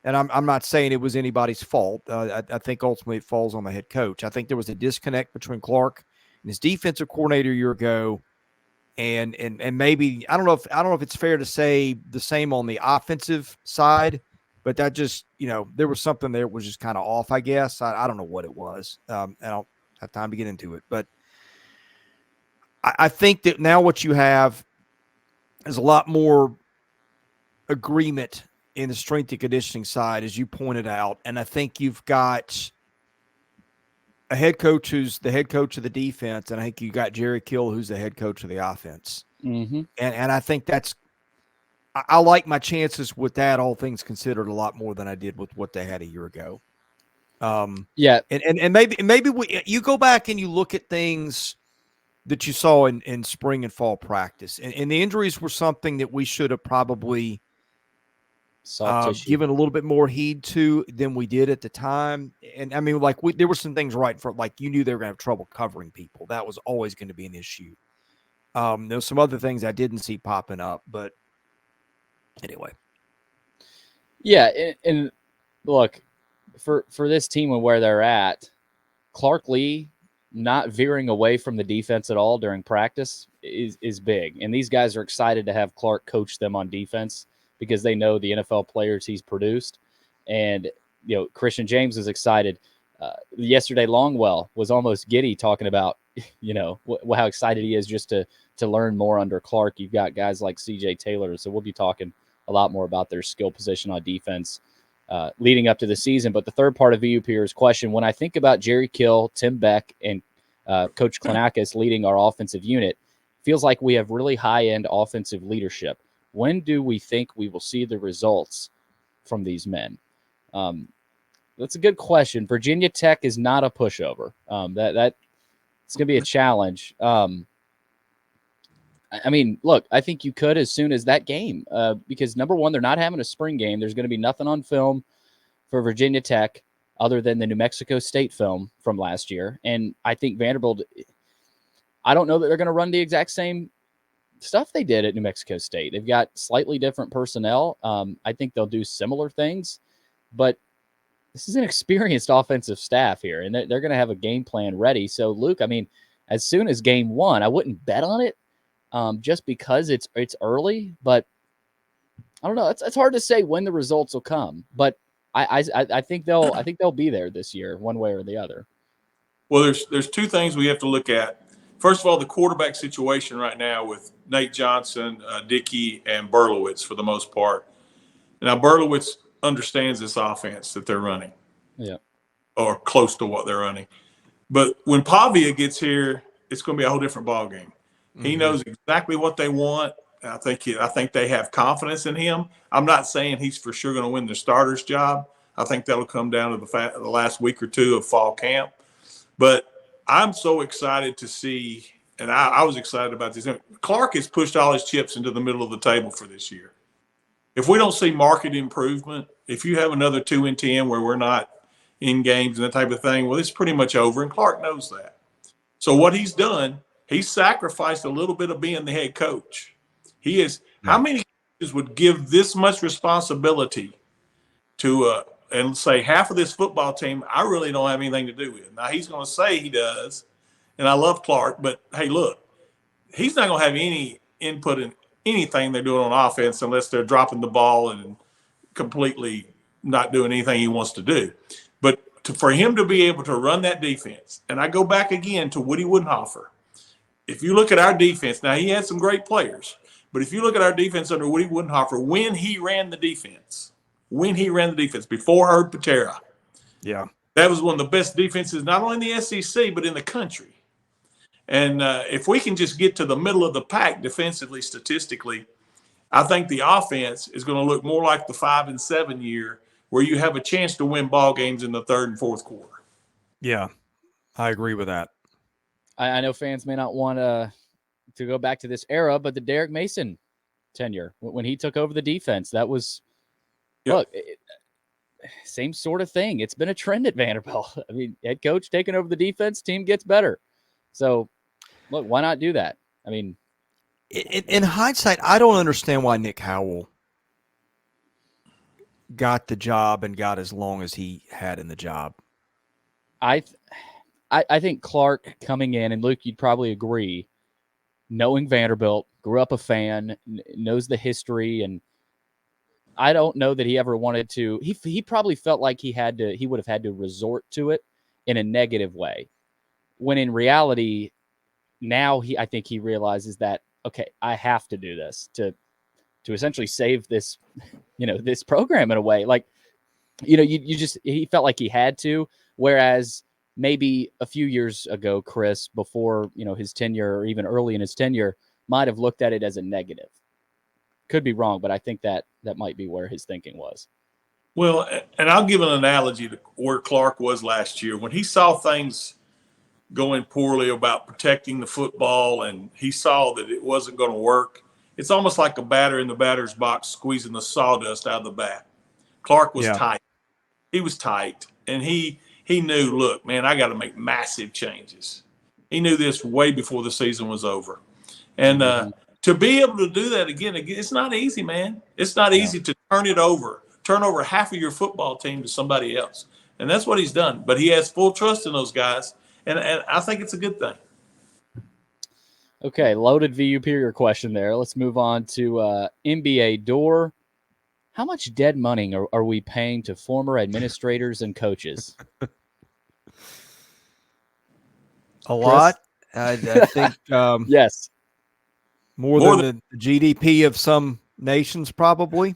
And I'm not saying it was anybody's fault. I think ultimately it falls on the head coach. I think there was a disconnect between Clark and his defensive coordinator a year ago, and maybe I don't know if it's fair to say the same on the offensive side, but that just there was something there that was just kind of off. I guess I don't know what it was. I don't have time to get into it, but I think that now what you have is a lot more agreement in the strength and conditioning side, as you pointed out. And I think you've got a head coach who's the head coach of the defense, and I think you got Jerry Kill, who's the head coach of the offense. Mm-hmm. And I think I like my chances with that, all things considered, a lot more than I did with what they had a year ago. Yeah. And maybe you go back and you look at things that you saw in spring and fall practice, and the injuries were something that we should have probably given a little bit more heed to than we did at the time. And I mean, there were some things right for, like, you knew they were going to have trouble covering people. That was always going to be an issue. There's some other things I didn't see popping up, but anyway. Yeah. And look, for this team and where they're at, Clark Lee not veering away from the defense at all during practice is big. And these guys are excited to have Clark coach them on defense, because they know the NFL players he's produced. And, Christian James is excited. Yesterday, Longwell was almost giddy talking about, how excited he is just to learn more under Clark. You've got guys like CJ Taylor. So we'll be talking a lot more about their skill position on defense leading up to the season. But the third part of VU Pierre's question, when I think about Jerry Kill, Tim Beck, and Coach Klanakis leading our offensive unit, feels like we have really high-end offensive leadership. When do we think we will see the results from these men? That's a good question. Virginia Tech is not a pushover. That it's going to be a challenge. I mean, look, I think you could as soon as that game, because number one, they're not having a spring game. There's going to be nothing on film for Virginia Tech other than the New Mexico State film from last year. And I think Vanderbilt, I don't know that they're going to run the exact same stuff they did at New Mexico State. They've got slightly different personnel. I think they'll do similar things, but this is an experienced offensive staff here, and they're going to have a game plan ready. So, Luke, I mean, as soon as game one, I wouldn't bet on it just because it's early, but I don't know. It's hard to say when the results will come, but I think they'll be there this year, one way or the other. Well, there's two things we have to look at. First of all, the quarterback situation right now with Nate Johnson, Dickey, and Berlowitz for the most part. Now, Berlowitz understands this offense that they're running, or close to what they're running. But when Pavia gets here, it's going to be a whole different ballgame. Mm-hmm. He knows exactly what they want. I think they have confidence in him. I'm not saying he's for sure going to win the starter's job. I think that'll come down to the last week or two of fall camp. But I'm so excited to see, and I was excited about this. Clark has pushed all his chips into the middle of the table for this year. If we don't see market improvement, if you have another 2-10 where we're not in games and that type of thing, well, it's pretty much over, and Clark knows that. So what he's done, he's sacrificed a little bit of being the head coach. He is. How many coaches would give this much responsibility to and say half of this football team I really don't have anything to do with? Now, he's going to say he does, and I love Clark, but, hey, look, he's not going to have any input in anything they're doing on offense unless they're dropping the ball and completely not doing anything he wants to do. But for him to be able to run that defense, and I go back again to Woody Woodenhofer. If you look at our defense, now he had some great players, but if you look at our defense under Woody Woodenhofer, when he ran the defense, when he ran the defense, before Herb Patera. Yeah. That was one of the best defenses, not only in the SEC, but in the country. And if we can just get to the middle of the pack defensively, statistically, I think the offense is going to look more like the 5 and 7 year where you have a chance to win ball games in the third and fourth quarter. Yeah, I agree with that. I know fans may not want to go back to this era, but the Derrick Mason tenure, when he took over the defense, that was, look, same sort of thing. It's been a trend at Vanderbilt. I mean, head coach taking over the defense, team gets better. So, look, why not do that? I mean, in hindsight, I don't understand why Nick Howell got the job and got as long as he had in the job. I think Clark coming in, and Luke, you'd probably agree, knowing Vanderbilt, grew up a fan, knows the history, and I don't know that he ever wanted to. He probably felt like he would have had to resort to it in a negative way. When in reality, now I think he realizes that, okay, I have to do this to essentially save this, this program in a way. Like, he felt like he had to, whereas maybe a few years ago, Chris, before, his tenure or even early in his tenure, might have looked at it as a negative. Could be wrong, but I think that might be where his thinking was. Well, and I'll give an analogy to where Clark was last year. When he saw things going poorly about protecting the football and he saw that it wasn't going to work, it's almost like a batter in the batter's box squeezing the sawdust out of the bat. Clark was tight. He was tight, and he knew, look, man, I got to make massive changes. He knew this way before the season was over. And to be able to do that again, it's not easy, man. It's not easy to turn over half of your football team to somebody else. And that's what he's done. But he has full trust in those guys, and I think it's a good thing. Okay, loaded VU Superior question there. Let's move on to NBA Door. How much dead money are we paying to former administrators and coaches? A lot. I think yes. More than the GDP of some nations, probably.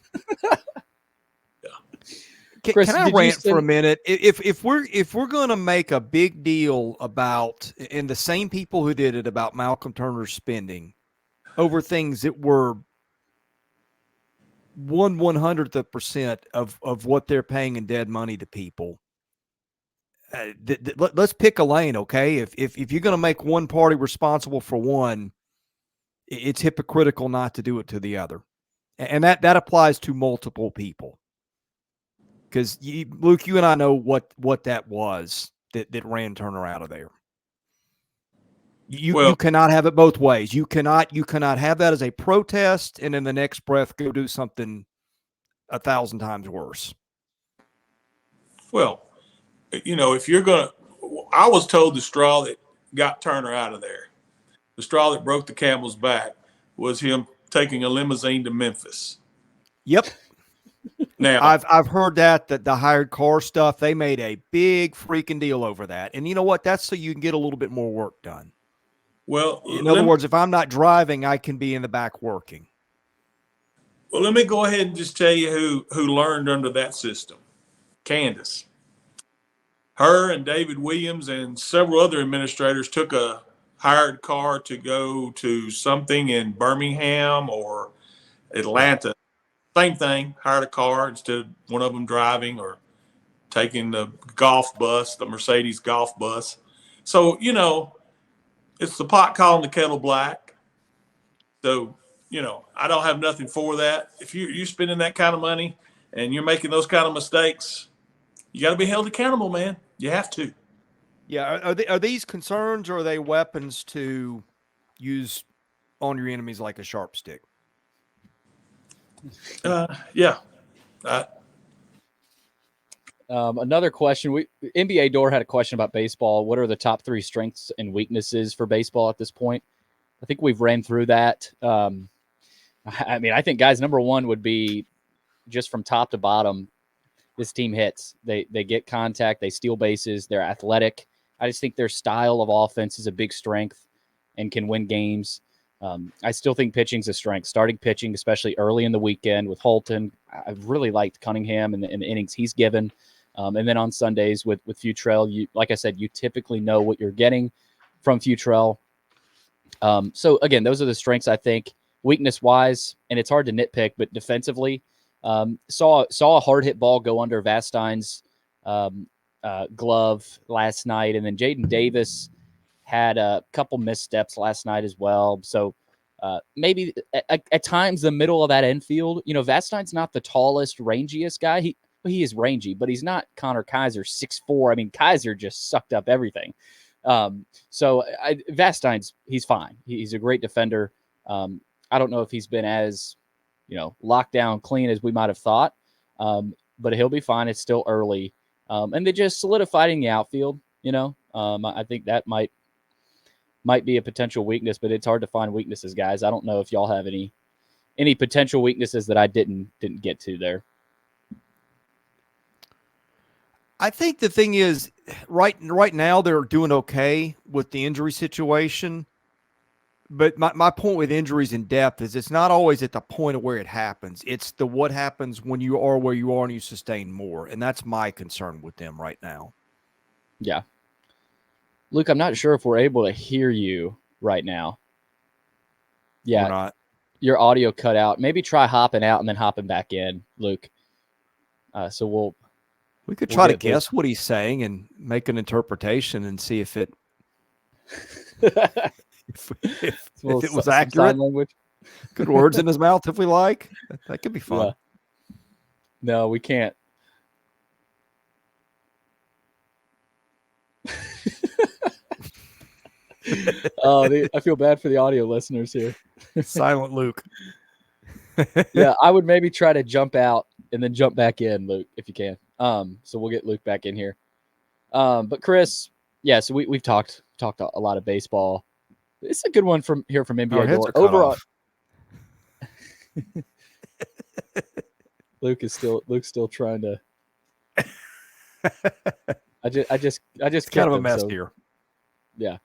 Chris, can I rant for a minute? If we're going to make a big deal about, and the same people who did it about Malcolm Turner's spending over things that were 1/100th% of what they're paying in dead money to people, let's pick a lane, okay? If you're going to make one party responsible for one, it's hypocritical not to do it to the other, and that applies to multiple people. Because Luke, you and I know what that was that ran Turner out of there. You cannot have it both ways. You cannot have that as a protest and in the next breath go do something 1,000 times worse. Well, if you're going to, I was told the straw that got Turner out of there, the straw that broke the camel's back, was him taking a limousine to Memphis. Yep. Now I've heard that the hired car stuff, they made a big freaking deal over that. And you know what? That's so you can get a little bit more work done. Well, in other words, if I'm not driving, I can be in the back working. Well, let me go ahead and just tell you who learned under that system. Candace. Her and David Williams and several other administrators took a hired car to go to something in Birmingham or Atlanta. Same thing, hired a car instead of one of them driving or taking the golf bus, the Mercedes golf bus. So, it's the pot calling the kettle black. So, I don't have nothing for that. If you're spending that kind of money and you're making those kind of mistakes, you got to be held accountable, man. You have to. Yeah. Are these concerns, or are they weapons to use on your enemies like a sharp stick? Yeah. Another question. NBA Door had a question about baseball. What are the top 3 strengths and weaknesses for baseball at this point? I think we've ran through that. I think, guys, number 1 would be just from top to bottom, this team hits. They get contact. They steal bases. They're athletic. I just think their style of offense is a big strength and can win games. I still think pitching's a strength. Starting pitching, especially early in the weekend with Holton. I've really liked Cunningham and the innings he's given. And then on Sundays with Futrell, like I said, you typically know what you're getting from Futrell. So again, those are the strengths I think. Weakness wise, and it's hard to nitpick, but defensively, saw a hard hit ball go under Vastein's glove last night, and then Jaden Davis had a couple missteps last night as well. So maybe at times the middle of that infield, Vastein's not the tallest, rangiest guy. He is rangy, but he's not Connor Kaiser 6'4". I mean, Kaiser just sucked up everything. So Vastein's he's fine. He's a great defender. I don't know if he's been as locked down clean as we might have thought, but he'll be fine. It's still early, and they just solidified in the outfield. I think that might be a potential weakness, but it's hard to find weaknesses, guys. I don't know if y'all have any potential weaknesses that I didn't get to there. I think the thing is, right now they're doing okay with the injury situation. But my point with injuries in depth is it's not always at the point of where it happens. It's what happens when you are where you are and you sustain more. And that's my concern with them right now. Yeah. Luke, I'm not sure if we're able to hear you right now. Yeah. We're not. Your audio cut out. Maybe try hopping out and then hopping back in, Luke. So we could try to guess what he's saying and make an interpretation and see if it if it was accurate. Good words in his mouth if we like. That could be fun. Yeah. No, we can't. I feel bad for the audio listeners here. Silent Luke. Yeah, I would maybe try to jump out and then jump back in, Luke, if you can. So we'll get Luke back in here. But Chris, yeah, so we've talked a lot of baseball. It's a good one from NBA Door. Overall, Luke's still trying to. I just it's kind of a mess here. Yeah.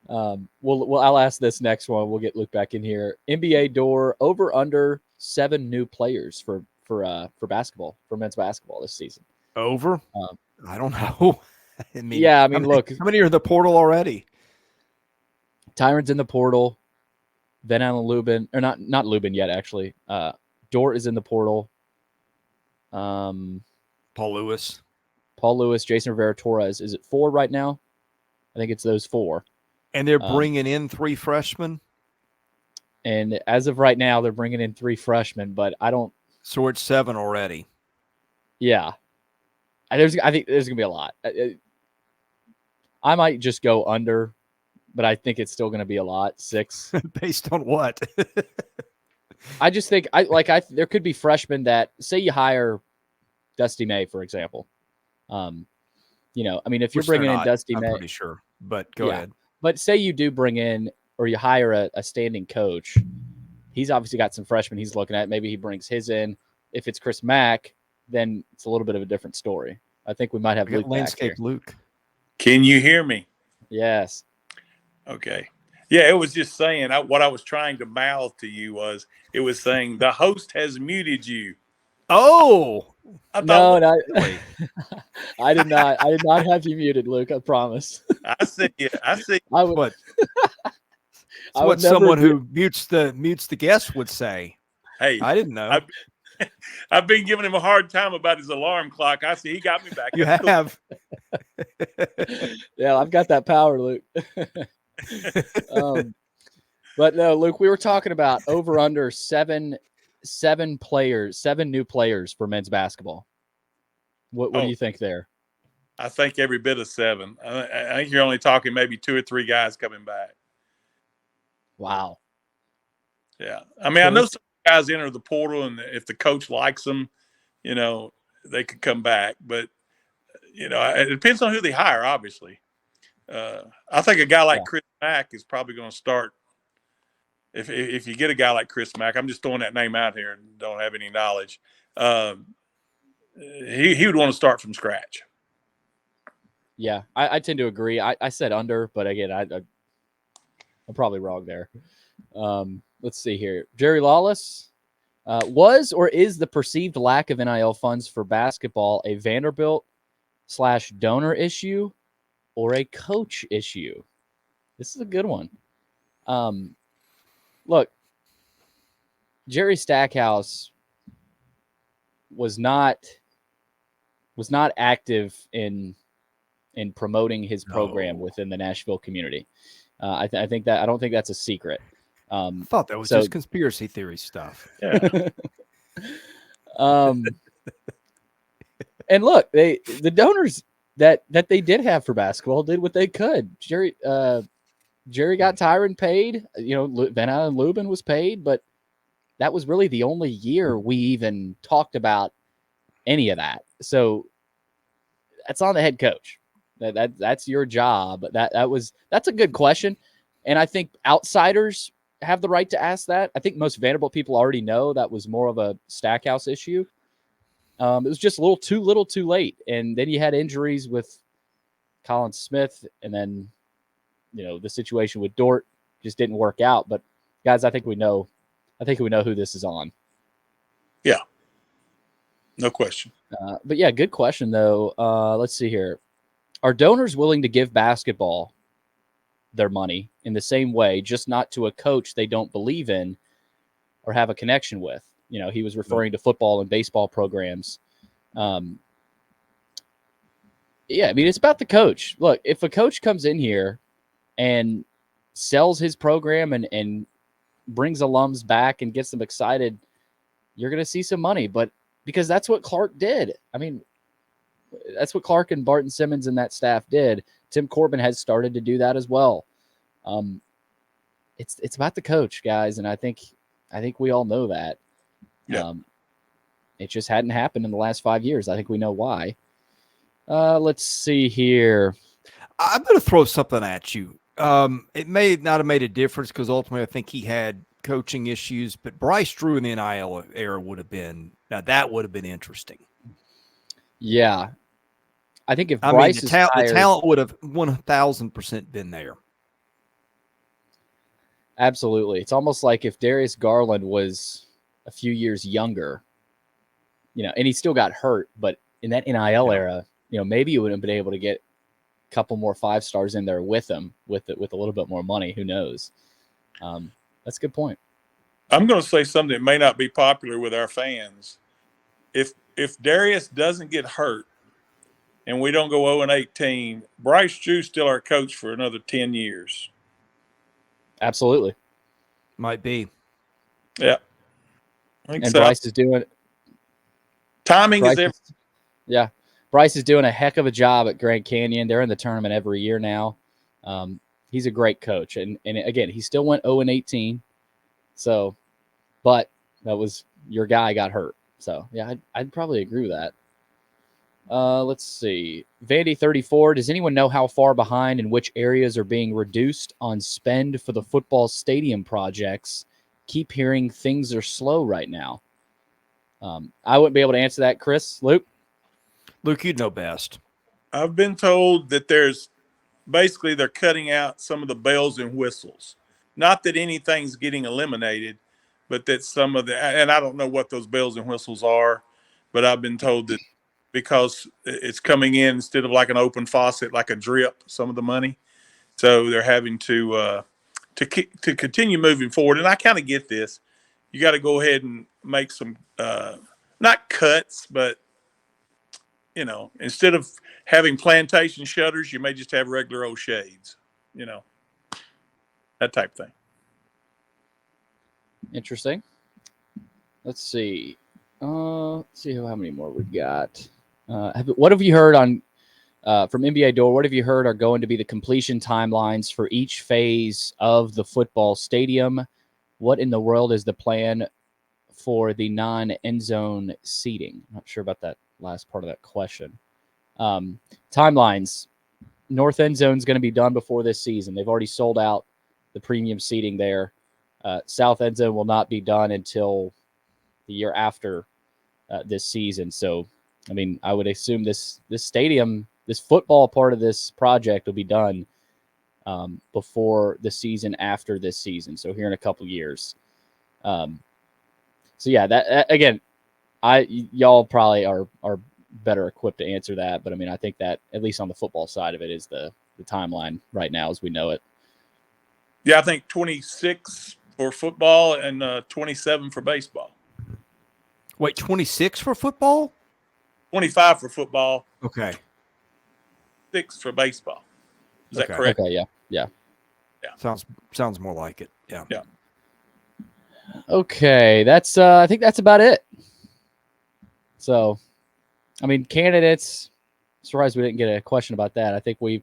Well, I'll ask this next one. We'll get Luke back in here. NBA Door over under 7 new players for basketball, for men's basketball this season. Over? I don't know. Look, how many are in the portal already? Tyron's in the portal. Van Allen Lubin, or not Lubin yet, actually. Dort is in the portal. Paul Lewis, Jason Rivera Torres. Is it 4 right now? I think it's those 4. And they're bringing in 3 freshmen. And as of right now, they're bringing in 3 freshmen, but I don't. So we're at 7 already. Yeah. I think there's going to be a lot. I might just go under, but I think it's still going to be a lot. 6. Based on what? I just think there could be freshmen that, say you hire Dusty May, for example. If you're bringing in Dusty May, I'm pretty sure, but go ahead. But say you do bring in, or you hire a standing coach, he's obviously got some freshmen he's looking at. Maybe he brings his in. If it's Chris Mack, then it's a little bit of a different story. I think we might have Luke landscape back here. Luke. Can you hear me? Yes. Okay. Yeah, it was just saying what I was trying to mouth to you was it was saying the host has muted you. Oh, I did not. I did not have you muted, Luke. I promise. I see you. I would. What? That's what someone who mutes the guest would say. Hey, I didn't know. I've been giving him a hard time about his alarm clock. I see he got me back. You have. Yeah, I've got that power, Luke. But no, Luke, we were talking about over under 7 players, 7 new players for men's basketball. What do you think there? I think every bit of 7. I think you're only talking maybe 2 or 3 guys coming back. Wow. Yeah. I mean, I know some guys enter the portal, and if the coach likes them, they could come back. But, it depends on who they hire, obviously. I think a guy like Chris Mack is probably going to start. If you get a guy like Chris Mack, I'm just throwing that name out here and don't have any knowledge. He would want to start from scratch. Yeah, I tend to agree. I said under, but again, I'm I'm probably wrong there. Let's see here. Jerry Lawless, was or is the perceived lack of NIL funds for basketball a Vanderbilt/donor issue or a coach issue? This is a good one. Look, Jerry Stackhouse was not active in promoting his program within the Nashville community. I don't think that's a secret. I thought that was just conspiracy theory stuff. Yeah. And look, the donors that they did have for basketball did what they could. Jerry got Tyron paid. Van Allen Lubin was paid, but that was really the only year we even talked about any of that. So that's on the head coach. That's your job. That's a good question, and I think outsiders have the right to ask that. I think most Vanderbilt people already know that was more of a Stackhouse issue. It was just a little too late, and then you had injuries with Colin Smith, and then the situation with Dort just didn't work out. But guys, I think we know who this is on. Yeah, no question. But yeah, good question though. Let's see here. Are donors willing to give basketball their money in the same way, just not to a coach they don't believe in or have a connection with? He was referring to football and baseball programs. Yeah, I mean, it's about the coach. Look, if a coach comes in here and sells his program and brings alums back and gets them excited, you're going to see some money. But because that's what Clark did. I mean, that's what Clark and Barton Simmons and that staff did. Tim Corbin has started to do that as well. It's about the coach, guys, and I think we all know that. Yeah. It just hadn't happened in the last 5 years. I think we know why. Let's see here. I'm going to throw something at you. It may not have made a difference because ultimately I think he had coaching issues, but Bryce Drew in the NIL era would have been interesting. Yeah. I think if Bryce the talent would have 1,000% been there. Absolutely. It's almost like if Darius Garland was a few years younger, and he still got hurt, but in that NIL era, maybe you would have been able to get a couple more 5-stars in there with him with a little bit more money. Who knows? That's a good point. I'm going to say something that may not be popular with our fans. If Darius doesn't get hurt and we don't go 0-18, Bryce Drew's still our coach for another 10 years. Absolutely. Might be. Yeah. And so. Bryce is doing timing is everything. Yeah. Bryce is doing a heck of a job at Grand Canyon. They're in the tournament every year now. He's a great coach. And again, he still went 0-18. So, but that was your guy got hurt. So, yeah, I'd probably agree with that. Let's see. Vandy 34. Does anyone know how far behind and which areas are being reduced on spend for the football stadium projects? Keep hearing things are slow right now. I wouldn't be able to answer that, Chris. Luke, you'd know best. I've been told that they're cutting out some of the bells and whistles. Not that anything's getting eliminated, but that some of and I don't know what those bells and whistles are, but I've been told that because it's coming in instead of like an open faucet, like a drip, some of the money. So they're having to continue moving forward. And I kind of get this. You got to go ahead and make some, not cuts, but, instead of having plantation shutters, you may just have regular old shades, that type of thing. Interesting. Let's see. Let's see how many more we've got. What have you heard on from NBA Door? What have you heard are going to be the completion timelines for each phase of the football stadium? What in the world is the plan for the non-end zone seating? I'm not sure about that last part of that question. Timelines. North end zone is going to be done before this season. They've already sold out the premium seating there. South end zone will not be done until the year after this season. So, I mean, I would assume this stadium, this football part of this project will be done before the season after this season. So here in a couple years. So yeah, that again, y'all probably are better equipped to answer that. But I mean, I think that at least on the football side of it is the timeline right now as we know it. Yeah, I think 26 for football and 27 for baseball. Wait, 26 for football? 25 for football. Okay. 6 for baseball. Is that Okay. correct? Okay, yeah. Sounds more like it. Yeah. Yeah. Okay, that's I think that's about it. So, I mean, candidates. Surprised we didn't get a question about that. I think we're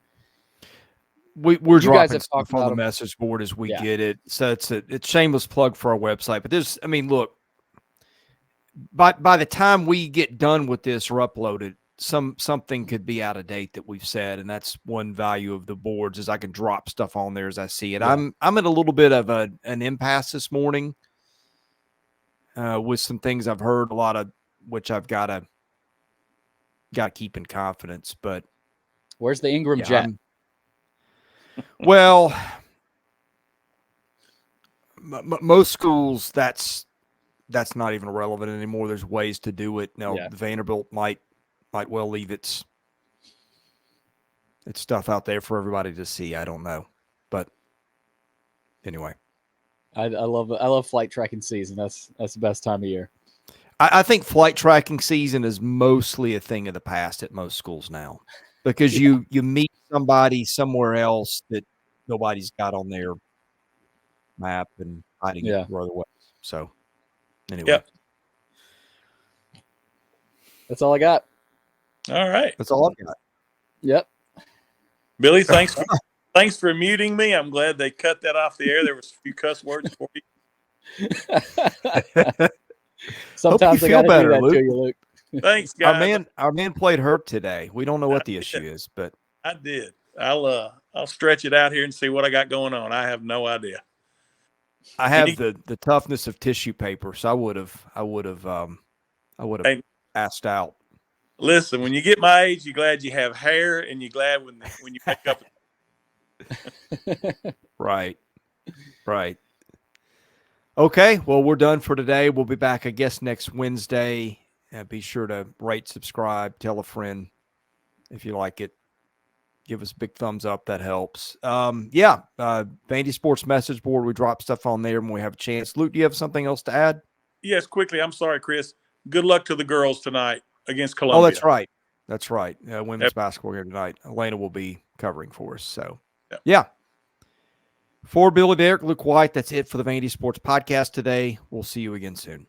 We're you guys dropping have talked stuff on about the 'em. message board as we Yeah. get it. So it's shameless plug for our website. But I mean, look, by the time we get done with this or uploaded, something could be out of date that we've said, and that's one value of the boards is I can drop stuff on there as I see it. Yeah. I'm at a little bit of an impasse this morning with some things I've heard, a lot of which I've got to keep in confidence. But Where's the Ingram yeah, jet? well, most schools that's not even relevant anymore. There's ways to do it. Now, Yeah. Vanderbilt might well leave its stuff out there for everybody to see. I don't know, but anyway, I love flight tracking season. That's the best time of year. I think flight tracking season is mostly a thing of the past at most schools now, because you meet somebody somewhere else that nobody's got on their map and hiding it for other ways. So anyway, Yep. That's all I got. All right. that's all I've got. Yep. Billy, thanks for muting me. I'm glad they cut that off the air. There was a few cuss words for you. Sometimes I feel gotta better, do that Luke. to you, Luke. Thanks, guys. Our man played hurt today. We don't know what the issue is, but I did. I'll stretch it out here and see what I got going on. I have no idea. I have the toughness of tissue paper, so I would have Hey. asked out. Listen, when you get my age, you're glad you have hair, and you're glad when you wake up. Right. Okay, well, we're done for today. We'll be back, I guess, next Wednesday. Be sure to rate, subscribe, tell a friend if you like it. Give us a big thumbs up. That helps. Vandy Sports message board. We drop stuff on there when we have a chance. Luke, do you have something else to add? Yes, quickly. I'm sorry, Chris. Good luck to the girls tonight against Columbia. Oh, that's right. That's right. Women's basketball game tonight. Elena will be covering for us. So, yeah. For Billy Derrick, Luke Wyatt, that's it for the Vandy Sports Podcast today. We'll see you again soon.